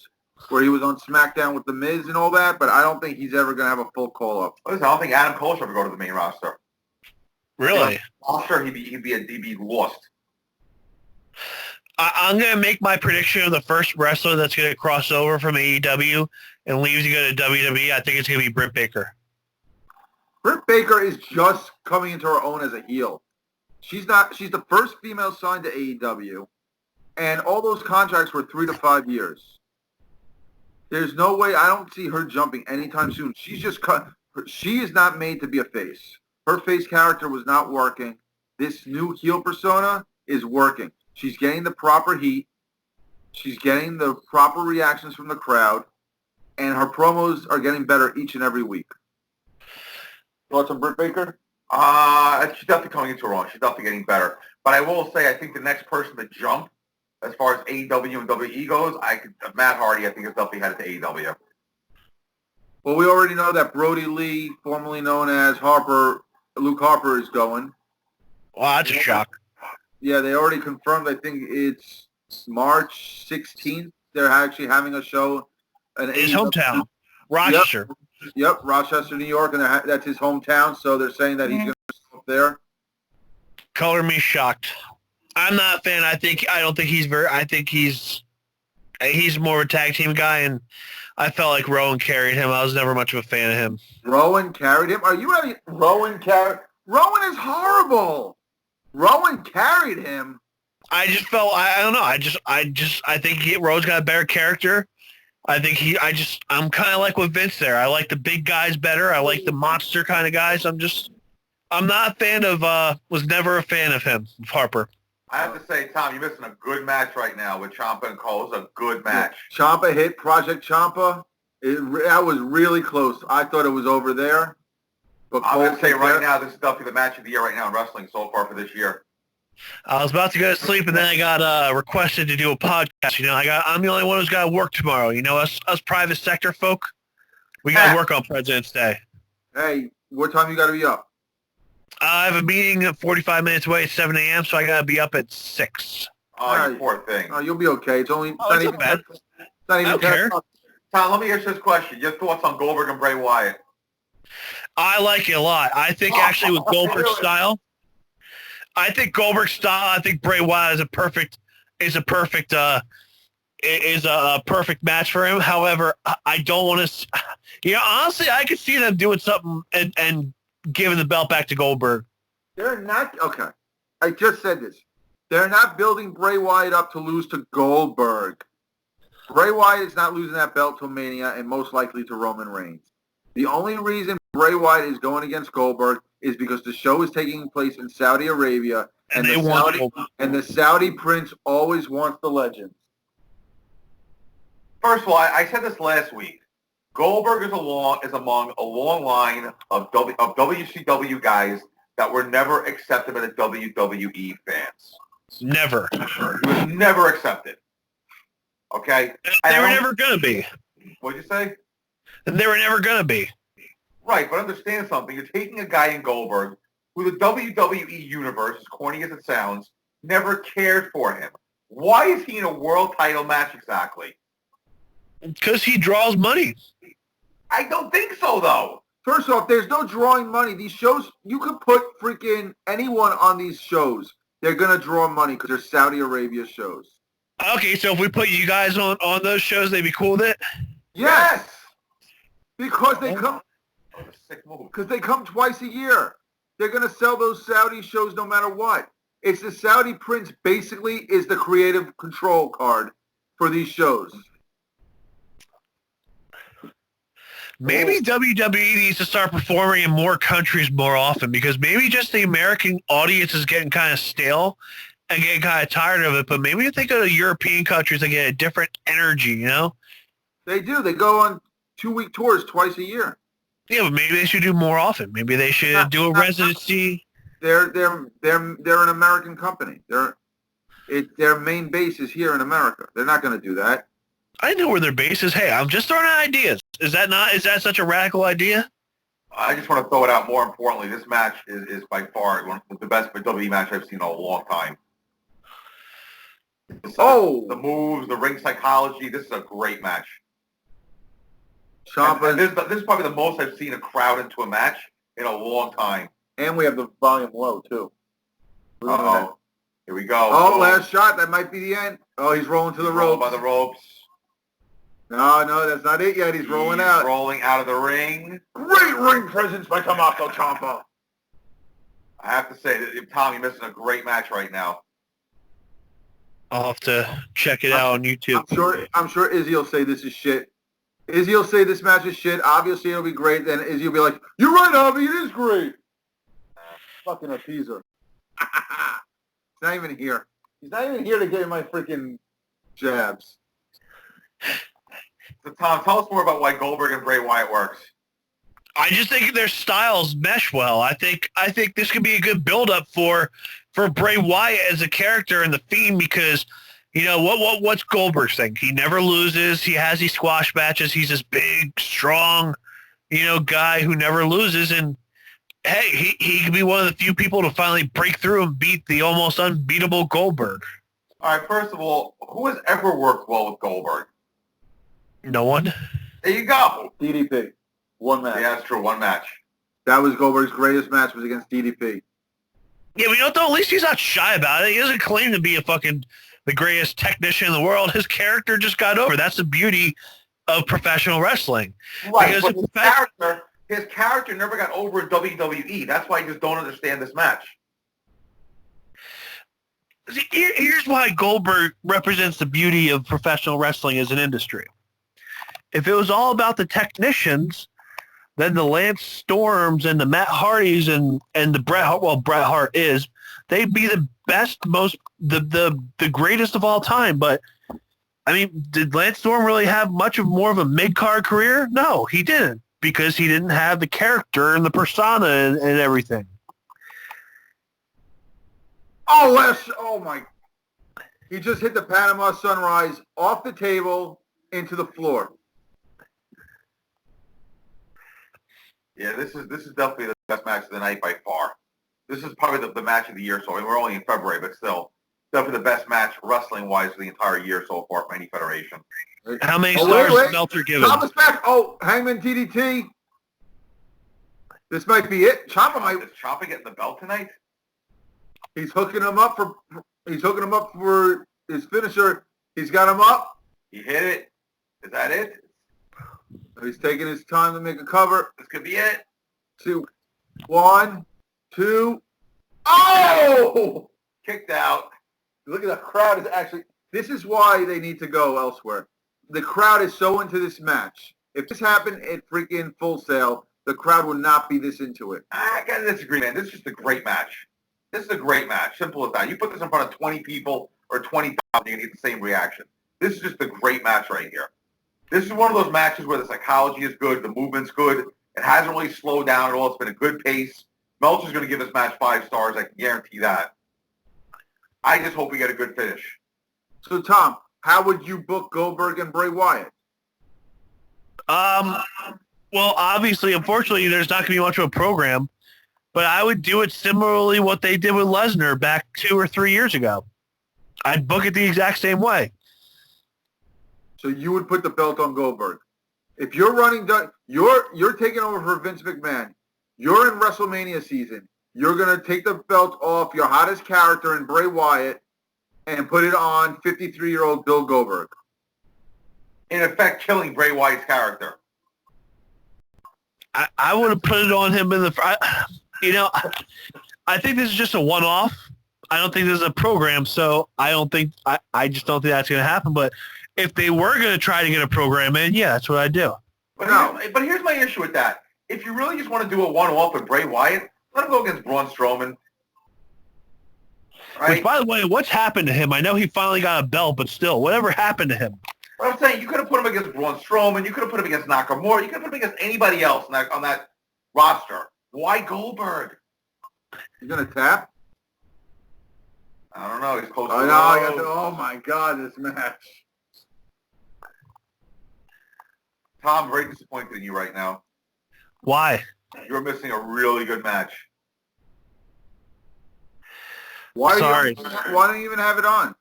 where he was on SmackDown with The Miz and all that, but I don't think he's ever going to have a full call-up. Listen, I don't think Adam Cole should ever go to the main roster. Really? I'm sure he'd be lost. I'm going to make my prediction of the first wrestler that's going to cross over from AEW and leave to go to WWE. I think it's going to be Britt Baker. Britt Baker is just coming into her own as a heel. She's the first female signed to AEW, and all those contracts were 3 to 5 years. There's no way. I don't see her jumping anytime soon. She is not made to be a face. Her face character was not working. This new heel persona is working. She's getting the proper heat. She's getting the proper reactions from the crowd. And her promos are getting better each and every week. Thoughts on Britt Baker? She's definitely coming into her own. She's definitely getting better. But I will say, I think the next person to jump, as far as AEW and WWE goes, Matt Hardy, I think, is definitely headed to AEW. Well, we already know that Brody Lee, formerly known as Luke Harper, is going. Well, that's a shock. Yeah, they already confirmed. I think it's March 16th. They're actually having a show. His hometown, Rochester. Yep, Rochester, New York, and that's his hometown. So they're saying that he's going to go up there. Color me shocked. I'm not a fan. I don't think he's very. I think he's more of a tag team guy, and I felt like Rowan carried him. I was never much of a fan of him. Rowan carried him? Are you ready? Rowan is horrible. Rowan carried him. I just felt I don't know. I think Rhodes got a better character. I think I'm kind of like with Vince there. I like the big guys better. I like the monster kind of guys. I'm not a fan of was never a fan of him, of Harper. I have to say, Tom, you're missing a good match right now with Ciampa and Cole. It's a good match. Ciampa hit Project Ciampa. That was really close. I thought it was over there. But I'm going to say right there. now, this is definitely the match of the year right now in wrestling so far for this year. I was about to go to sleep, and then I got requested to do a podcast. You know, I'm the only one who's got to work tomorrow. You know, us private sector folk, we got to work on President's Day. Hey, what time you got to be up? I have a meeting 45 minutes away at 7 a.m., so I got to be up at 6. Oh, you poor thing. Oh, you'll be okay. It's only not even bad. It's not even I don't care. Tom, let me ask you this question. Your thoughts on Goldberg and Bray Wyatt? I like it a lot. I think actually with Goldberg's style, I think Bray Wyatt is a perfect match for him. However, I don't want to. You know, honestly, I could see them doing something and giving the belt back to Goldberg. They're not okay. I just said this. They're not building Bray Wyatt up to lose to Goldberg. Bray Wyatt is not losing that belt to Mania and most likely to Roman Reigns. The only reason Bray Wyatt is going against Goldberg is because the show is taking place in Saudi Arabia, and the Saudi prince always wants the legends. First of all, I said this last week. Goldberg is among a long line of WCW guys that were never accepted by the WWE fans. Never. He was never accepted. Okay? They were never going to be. What'd you say? They were never going to be. Right, but understand something. You're taking a guy in Goldberg who the WWE universe, as corny as it sounds, never cared for him. Why is he in a world title match exactly? Because he draws money. I don't think so, though. First off, there's no drawing money. These shows, you could put freaking anyone on these shows. They're going to draw money because they're Saudi Arabia shows. Okay, so if we put you guys on those shows, they'd be cool with it? Yes! Because they come... That was a sick move. Because they come twice a year. They're going to sell those Saudi shows no matter what. It's the Saudi prince basically is the creative control card for these shows. Maybe WWE needs to start performing in more countries more often because maybe just the American audience is getting kind of stale and getting kind of tired of it. But maybe if they go to European countries, they get a different energy, you know? They do. They go on 2-week tours twice a year. Yeah, but maybe they should do more often. Maybe they should do a residency. They're an American company. Their main base is here in America. They're not going to do that. I know where their base is. Hey, I'm just throwing out ideas. Is that such a radical idea? I just want to throw it out. More importantly, this match is by far one of the best WWE match I've seen in a long time. The moves, the ring psychology. This is a great match. And this is probably the most I've seen a crowd into a match in a long time. And we have the volume low, too. Uh-oh. Here we go. Oh, last shot. That might be the end. Oh, he's rolling to the ropes. By the ropes. No, that's not it yet. He's rolling out. Rolling out of the ring. Great ring presence by Tommaso Ciampa. I have to say, Tom, you're missing a great match right now. I'll have to check it out on YouTube. I'm sure Izzy will say this is shit. Izzy will say this match is shit. Obviously, it'll be great. Then Izzy will be like, "You're right, Avi. It is great." Fucking a teaser. He's not even here. He's not even here to get my freaking jabs. So, Tom, tell us more about why Goldberg and Bray Wyatt works. I just think their styles mesh well. I think this could be a good build-up for Bray Wyatt as a character and the Fiend because, you know, what's Goldberg's thing? He never loses. He has these squash matches. He's this big, strong, you know, guy who never loses. And, hey, he could be one of the few people to finally break through and beat the almost unbeatable Goldberg. All right, first of all, who has ever worked well with Goldberg? No one. There you go. DDP. One match. Yeah, that's true. One match. That was Goldberg's greatest match was against DDP. Yeah, but you know, though, at least he's not shy about it. He doesn't claim to be the greatest technician in the world. His character just got over. That's the beauty of professional wrestling. Right, but his character never got over in WWE. That's why I just don't understand this match. See, here's why Goldberg represents the beauty of professional wrestling as an industry. If it was all about the technicians, then the Lance Storms and the Matt Hardys and the Bret Hart is, they'd be the best, the greatest of all time. But I mean, did Lance Storm really have more of a mid-card career? No, he didn't, because he didn't have the character and the persona and everything. Oh my! He just hit the Panama Sunrise off the table into the floor. Yeah, this is definitely the best match of the night by far. This is probably the match of the year. So I mean, we're only in February, but still, definitely the best match wrestling-wise for the entire year so far from any federation. How many stars is Meltzer given? Ciampa's back. Oh, Hangman DDT. This might be it. Ciampa might. Is Ciampa getting the belt tonight? He's hooking him up for his finisher. He's got him up. He hit it. Is that it? He's taking his time to make a cover. This could be it. 2, 1, 2. Oh! Kicked out. Look at the crowd is actually. This is why they need to go elsewhere. The crowd is so into this match. If this happened at freaking Full Sail, the crowd would not be this into it. I gotta disagree, man. This is just a great match. This is a great match. Simple as that. You put this in front of 20 people or 20,000, you're going to get the same reaction. This is just a great match right here. This is one of those matches where the psychology is good, the movement's good. It hasn't really slowed down at all. It's been a good pace. Meltzer's going to give this match 5 stars. I can guarantee that. I just hope we get a good finish. So, Tom, how would you book Goldberg and Bray Wyatt? Well, obviously, unfortunately, there's not going to be much of a program. But I would do it similarly what they did with Lesnar back 2 or 3 years ago. I'd book it the exact same way. So you would put the belt on Goldberg. If you're running, you're taking over for Vince McMahon. You're in WrestleMania season. You're going to take the belt off your hottest character in Bray Wyatt and put it on 53-year-old Bill Goldberg. In effect, killing Bray Wyatt's character. I would have put it on him in the... I think this is just a one-off. I don't think this is a program, so I just don't think that's going to happen. But if they were going to try to get a program in, yeah, that's what I'd do. But here's my issue with that. If you really just want to do a one-off with Bray Wyatt, let him go against Braun Strowman. Right? Which, by the way, what's happened to him? I know he finally got a belt, but still, whatever happened to him? But I'm saying you could have put him against Braun Strowman. You could have put him against Nakamura. You could have put him against anybody else on that roster. Why Goldberg? He's going to tap? I don't know. He's close to oh, my God, this match. Tom, very disappointed in you right now. Why? You're missing a really good match. Why Sorry. Why don't you even have it on?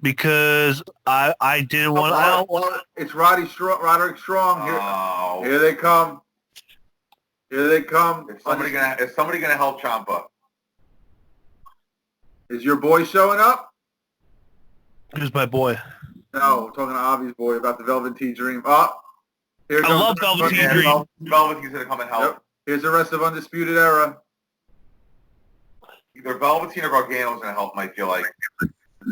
Because I didn't want. It's Roderick Strong here. Oh. Here they come. Here they come. Is somebody gonna help Ciampa? Is your boy showing up? Who's my boy? No, we're talking to Avi's boy about the Velveteen Dream. Oh, here I love Velveteen Dream. Velveteen's gonna come and help. Yep. Here's the rest of Undisputed Era. Either Velveteen or Gargano's gonna help him, I feel like.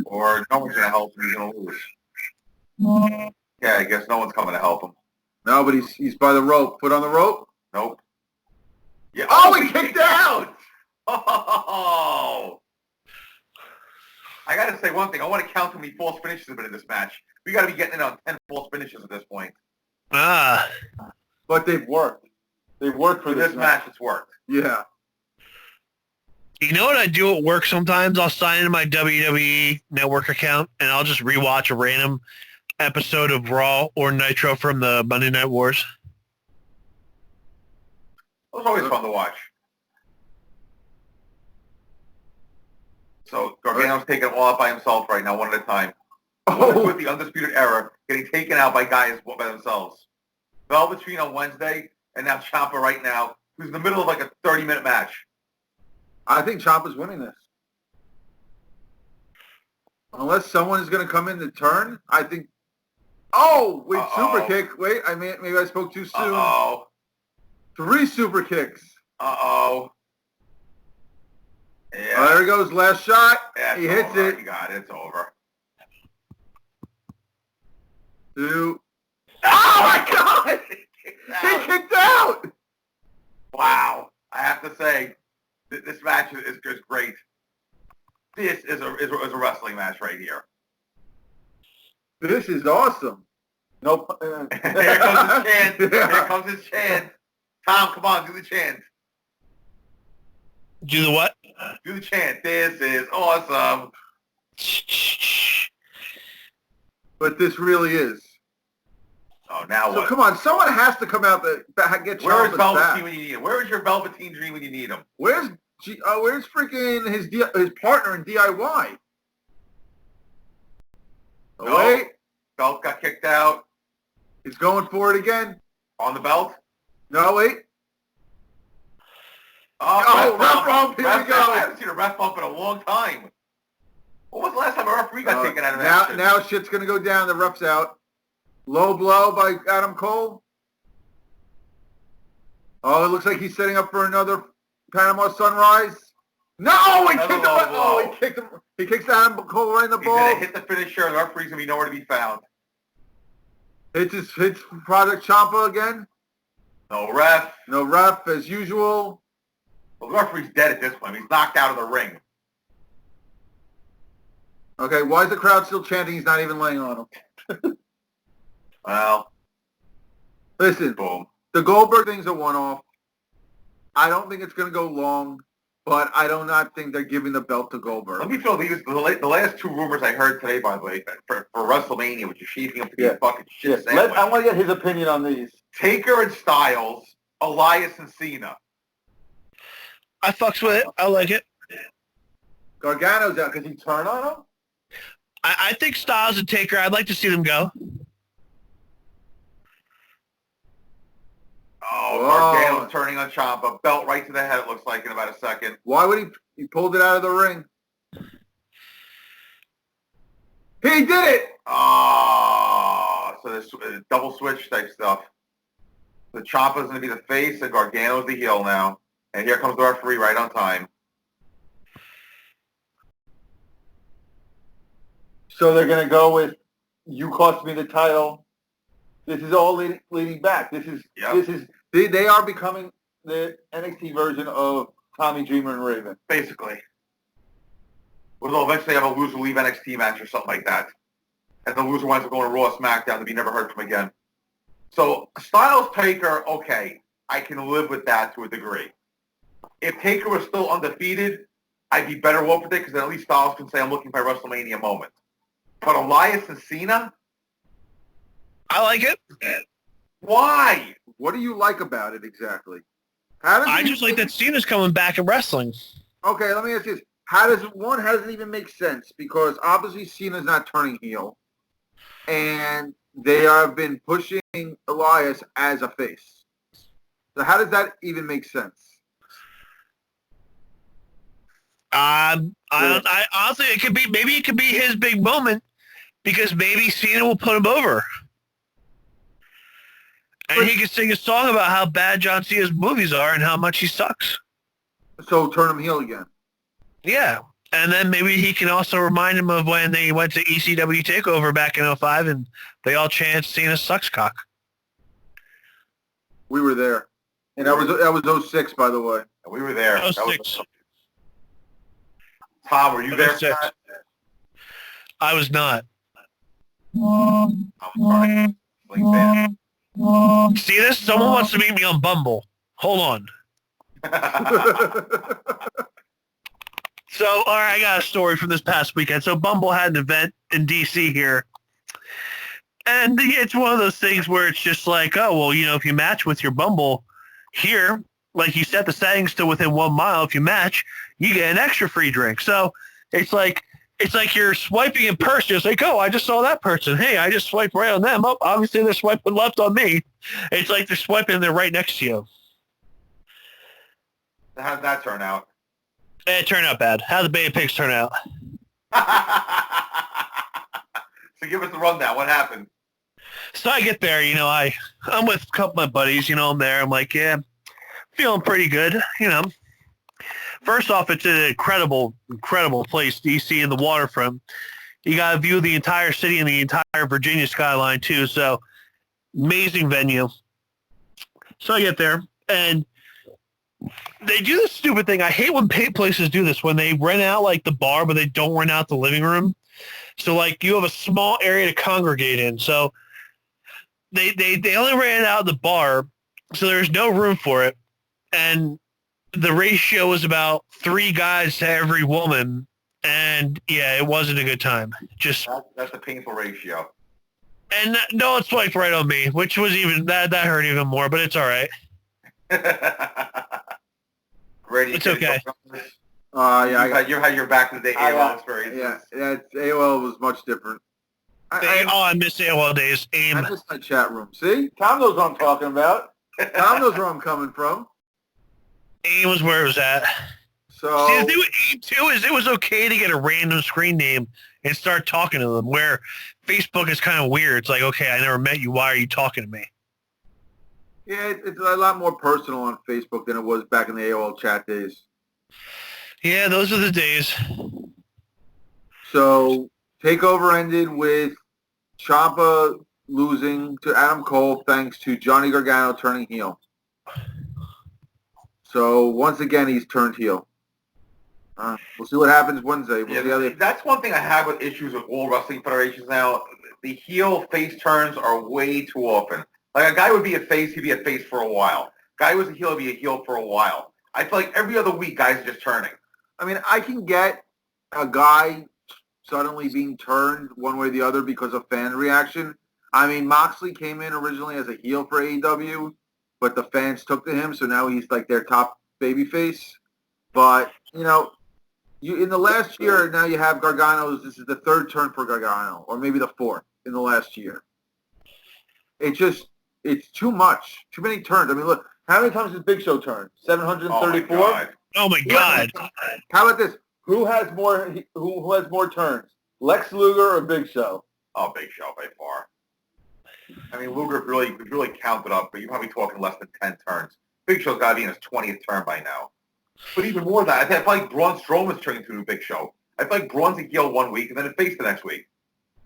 Or no one's gonna help him, he's gonna lose. Yeah, I guess no one's coming to help him. No, but he's by the rope. Put on the rope? Nope. Yeah. Oh, he kicked out! Oh! I gotta say one thing. I want to count how many false finishes have been in this match. We gotta be getting in on 10 false finishes at this point. But they've worked. They've worked for this match. It's worked. Yeah. You know what I do at work sometimes? I'll sign into my WWE Network account, and I'll just rewatch a random episode of Raw or Nitro from the Monday Night Wars. It was always fun to watch. So Gargano's taking them all out by himself right now, one at a time. With the Undisputed Era getting taken out by guys by themselves. Velveteen on Wednesday, and now Ciampa right now, who's in the middle of like a 30-minute match. I think Ciampa's winning this. Unless someone is going to come in to turn, I think... Oh, wait, super kick. Wait, maybe I spoke too soon. 3 super kicks. Uh-oh. Yeah. Oh, there he goes. Last shot. Yeah, He hits over. it. You got it. It's over. 2. Oh my God! He kicked out. Wow. I have to say, this match is great. This is a wrestling match right here. This is awesome. No. Here comes his chance. Yeah. Here comes his chance. Tom, come on, do the chant. Do the what? Do the chant. This is awesome. But this really is. Oh, now So what? come on, someone has to come out that get Where is Ciampa's Velveteen back. when you need him? Where is your Velveteen Dream when you need him? Where's freaking his partner in DIY? Oh, No. wait, Belt got kicked out. he's going for it again. On the belt. No, wait. Oh, ref bump, here we go. I haven't seen a ref bump in a long time. When was the last time a referee got taken out of action? Now shit's gonna go down. The ref's out. Low blow by Adam Cole. Oh, it looks like he's setting up for another Panama Sunrise. No, he kicked him. Oh, he kicked him. He kicks Adam Cole right in the He's going balls. to hit the finisher. The referee's going to be nowhere to be found. Hits Project Ciampa again. No ref. No ref as usual. Well, the referee's dead at this point. He's knocked out of the ring. Okay, why is the crowd still chanting? He's not even laying on him. Well, Listen, boom. the Goldberg thing's a one-off. I don't think it's going to go long, but I do not think they're giving the belt to Let Goldberg. me throw these. The last two rumors I heard today, by the way, for WrestleMania, which is shaping up to be a fucking shit sandwich. I want to get his opinion on these. Taker and Styles, Elias and Cena. I fucks with it. I like it. Gargano's out because he turned on him? I think Styles and Taker, I'd like to see them go. Oh, Whoa. Gargano's turning on Ciampa. Belt right to the head, it looks like, in about a second. Why would he pulled it out of the ring? He did it! Oh, so this double switch type stuff. The Ciampa's going to be the face and Gargano's the heel now. And here comes the referee right on time. So they're going to go with, you cost me the title. This is all leading back. They are becoming the NXT version of Tommy Dreamer and Raven. Basically. We'll eventually have a loser leave NXT match or something like that. And the loser winds up going to Raw SmackDown to be never heard from again. So, Styles Taker, okay, I can live with that to a degree. If Taker was still undefeated, I'd be better off with it because then at least Styles can say I'm looking for a WrestleMania moment. But Elias and Cena? I like it. Why? What do you like about it exactly? I just like that Cena's coming back in wrestling. Okay, let me ask you this. How does it even make sense? Because obviously Cena's not turning heel. And they have been pushing Elias as a face. So how does that even make sense? I honestly, it could be his big moment because maybe Cena will put him over. And he can sing a song about how bad John Cena's movies are and how much he sucks. So turn him heel again. Yeah. And then maybe he can also remind him of when they went to ECW TakeOver back in 2005 and they all chant Cena sucks cock. We were there. And that was 06, by the way. We were there. Oh, That was- 06. Tom, were you there? 06. I was not. I'm sorry. Like that. See this? Someone wants to meet me on Bumble. Hold on. So, all right, I got a story from this past weekend. So Bumble had an event in D.C. here. And it's one of those things where it's just like, oh, well, if you match with your Bumble here, like you set the settings to within 1 mile. If you match, you get an extra free drink. So it's like you're swiping in person. It's like, oh, I just saw that person. Hey, I just swiped right on them. Oh, obviously they're swiping left on me. It's like they're swiping and they're right next to you. How did that turn out? It turned out bad. How did the Bay of Pigs turn out? So give us the rundown. What happened? So I get there, I'm with a couple of my buddies, I'm there. I'm like, yeah, feeling pretty good, First off, it's an incredible place, DC, in the waterfront. You got to view the entire city and the entire Virginia skyline, too. So, amazing venue. So I get there, and they do this stupid thing. I hate when places do this, when they rent out, like, the bar, but they don't rent out the living room. So, like, you have a small area to congregate in. So, they only ran out the bar, so there's no room for it. And the ratio was about 3 guys to every woman. And, yeah, it wasn't a good time. That's a painful ratio. And no, it's swiped right on me, which was even, that hurt even more, but it's all right. Ready? It's okay. Yeah, you had your back in the day AOL experience. Yeah, AOL was much different. I miss AOL days. AIM. I miss my chat room. See? Tom knows what I'm talking about. Tom knows where I'm coming from. AIM was where it was at. So, see, the thing with AIM, too, is it was okay to get a random screen name and start talking to them, where Facebook is kind of weird. It's like, okay, I never met you. Why are you talking to me? yeah, it's a lot more personal on Facebook than it was back in the AOL chat days. Yeah, those are the days. So, TakeOver ended with Ciampa losing to Adam Cole thanks to Johnny Gargano turning heel. So, once again, he's turned heel. We'll see what happens Wednesday. That's one thing I have with issues with all wrestling federations now. The heel-face turns are way too often. Like, a guy would be a face, he'd be a face for a while. Guy who was a heel, he'd be a heel for a while. I feel like every other week, guys are just turning. I mean, I can get a guy suddenly being turned one way or the other because of fan reaction. I mean, Moxley came in originally as a heel for AEW, but the fans took to him, so now he's like their top babyface. But, in the last year, now you have Gargano's, this is the 3rd turn for Gargano, or maybe the 4th in the last year. It's too much. Too many turns. I mean, look, how many times has Big Show turned? 734? Oh, my God. How about this? Who has more turns? Lex Luger or Big Show? Oh, Big Show by far. I mean, Luger really counted up, but you're probably talking less than 10 turns. Big Show's got to be in his 20th turn by now. But even more than that, I feel like Braun Strowman's turning to a Big Show. I feel like Braun's a heel one week and then a face the next week.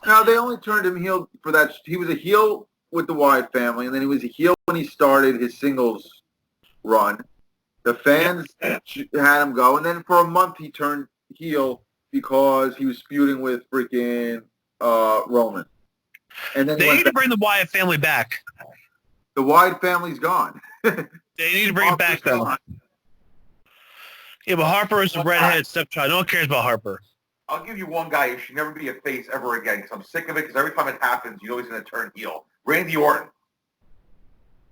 No, they only turned him heel for that. He was a heel with the Wyatt family, and then he was a heel when he started his singles run. The fans had him go, and then for a month he turned heel because he was feuding with freaking Roman. And then they need to bring the Wyatt family back. The Wyatt family's gone. They need to bring it back, though. Gone. Yeah, but Harper is a redheaded stepchild. No one cares about Harper. I'll give you one guy who should never be a face ever again because I'm sick of it because every time it happens, you know he's going to turn heel. Randy Orton.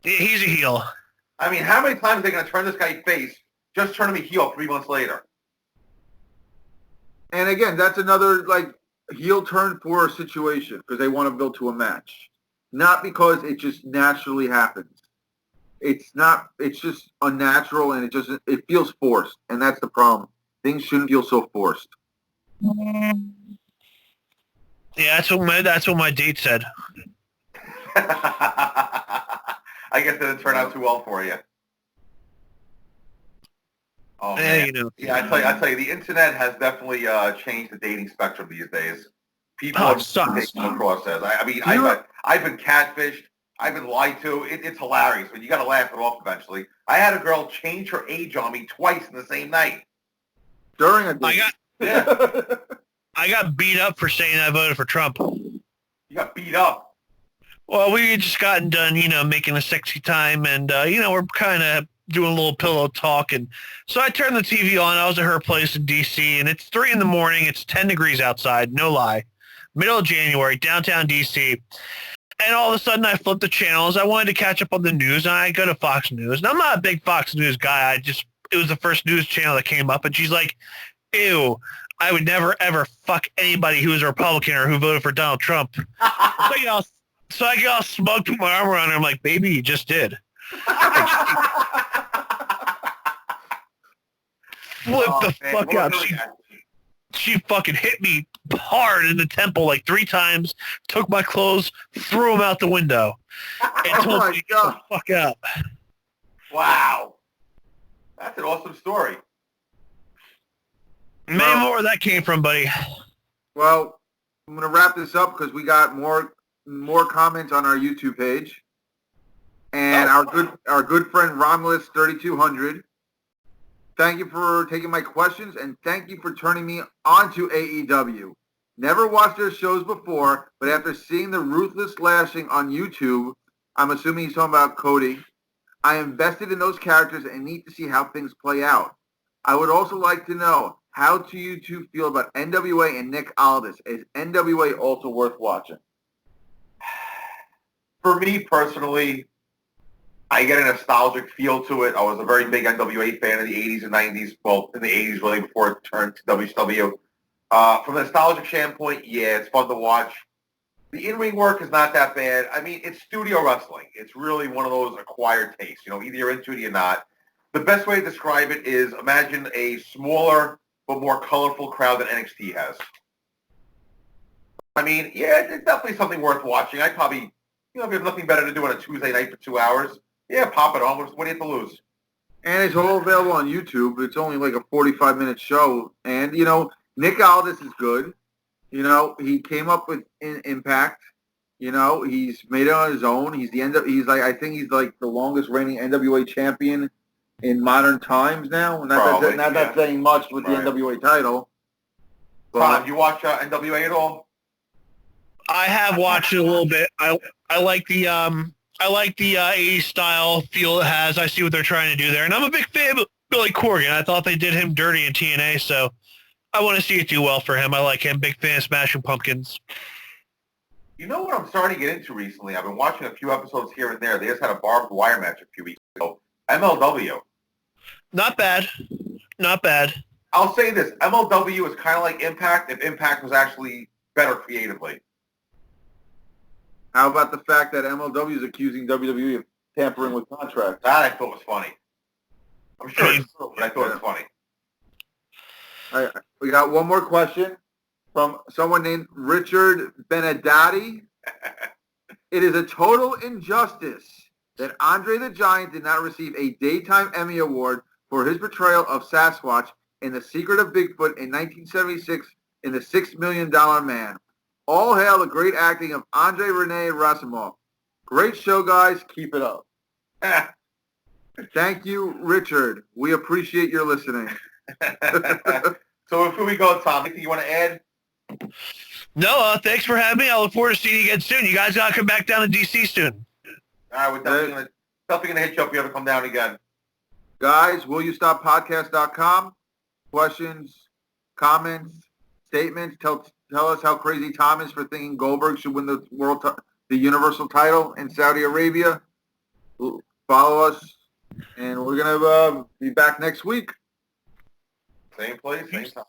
Yeah, he's a heel. I mean, how many times are they going to turn this guy face, just turn him a heel 3 months later? And again, that's another, heel turn for a situation because they want to build to a match. Not because it just naturally happens. It's just unnatural and it feels forced. And that's the problem. Things shouldn't feel so forced. Yeah, that's what my date said. I guess it didn't turn out too well for you. Oh man. Yeah, I tell you, the internet has definitely changed the dating spectrum these days. People are taking across that. I mean, I've been catfished. I've been lied to. It's hilarious, but you got to laugh it off eventually. I had a girl change her age on me twice in the same night. During a date. I got beat up for saying I voted for Trump. You got beat up? Well, we had just gotten done, making a sexy time, and, we're kind of doing a little pillow talk. And so I turned the TV on. I was at her place in D.C., and it's 3 in the morning. It's 10 degrees outside, no lie. Middle of January, downtown D.C., and all of a sudden, I flipped the channels. I wanted to catch up on the news, and I go to Fox News. And I'm not a big Fox News guy. It was the first news channel that came up, and she's like, ew, I would never, ever fuck anybody who was a Republican or who voted for Donald Trump. So I get all smug, put my arm around her. I'm like, baby, you just did. Flip the fuck out. She fucking hit me hard in the temple like 3 times, took my clothes, threw them out the window, and told me to get the fuck out. Wow. That's an awesome story. Maybe more where that came from, buddy. Well, I'm going to wrap this up because we got more comments on our YouTube page. And our good friend Romulus 3200. Thank you for taking my questions, and thank you for turning me on to AEW. Never watched their shows before, but after seeing the ruthless lashing on YouTube, I'm assuming he's talking about Cody, I invested in those characters and need to see how things play out. I would also like to know, how do you two feel about NWA and Nick Aldis? Is NWA also worth watching? For me personally, I get a nostalgic feel to it. I was a very big NWA fan in the 80s and 90s. Well, in the 80s, really, before it turned to WCW. From a nostalgic standpoint, yeah, it's fun to watch. The in-ring work is not that bad. I mean, it's studio wrestling. It's really one of those acquired tastes. You know, either you're into it or you're not. The best way to describe it is imagine a smaller but more colorful crowd than NXT has. I mean, yeah, it's definitely something worth watching. I'd probably, if you have nothing better to do on a Tuesday night for 2 hours, yeah, pop it on. What do you have to lose? And it's all available on YouTube. It's only like a 45-minute show. And, Nick Aldis is good. He came up with Impact. He's made it on his own. I think he's like the longest reigning NWA champion in modern times now. Not that saying much with the NWA title. Tom, do you watch NWA at all? I have watched it a little bit. I like the 80s style feel it has. I see what they're trying to do there. And I'm a big fan of Billy Corgan. I thought they did him dirty in TNA, so I want to see it do well for him. I like him. Big fan of Smashing Pumpkins. You know what I'm starting to get into recently? I've been watching a few episodes here and there. They just had a barbed wire match a few weeks ago. MLW. Not bad. Not bad. I'll say this. MLW is kind of like Impact if Impact was actually better creatively. How about the fact that MLW is accusing WWE of tampering with contracts? That I thought was funny. I'm sure it's true, but I thought it was funny. We got one more question from someone named Richard Benedetti. It is a total injustice that Andre the Giant did not receive a Daytime Emmy Award for his portrayal of Sasquatch in The Secret of Bigfoot in 1976 in The $6 Million Man. All hail the great acting of Andre Rene Rasimov. Great show, guys. Keep it up. Thank you, Richard. We appreciate your listening. So before we go, Tom, anything you want to add? No, thanks for having me. I look forward to seeing you again soon. You guys got to come back down to D.C. soon. All right, we're definitely going to hit you up if you ever come down again. Guys, willyoustop.podcast.com. Questions, comments, statements. Tell us how crazy Tom is for thinking Goldberg should win the Universal title in Saudi Arabia. Follow us, and we're going to be back next week. Same place, same time.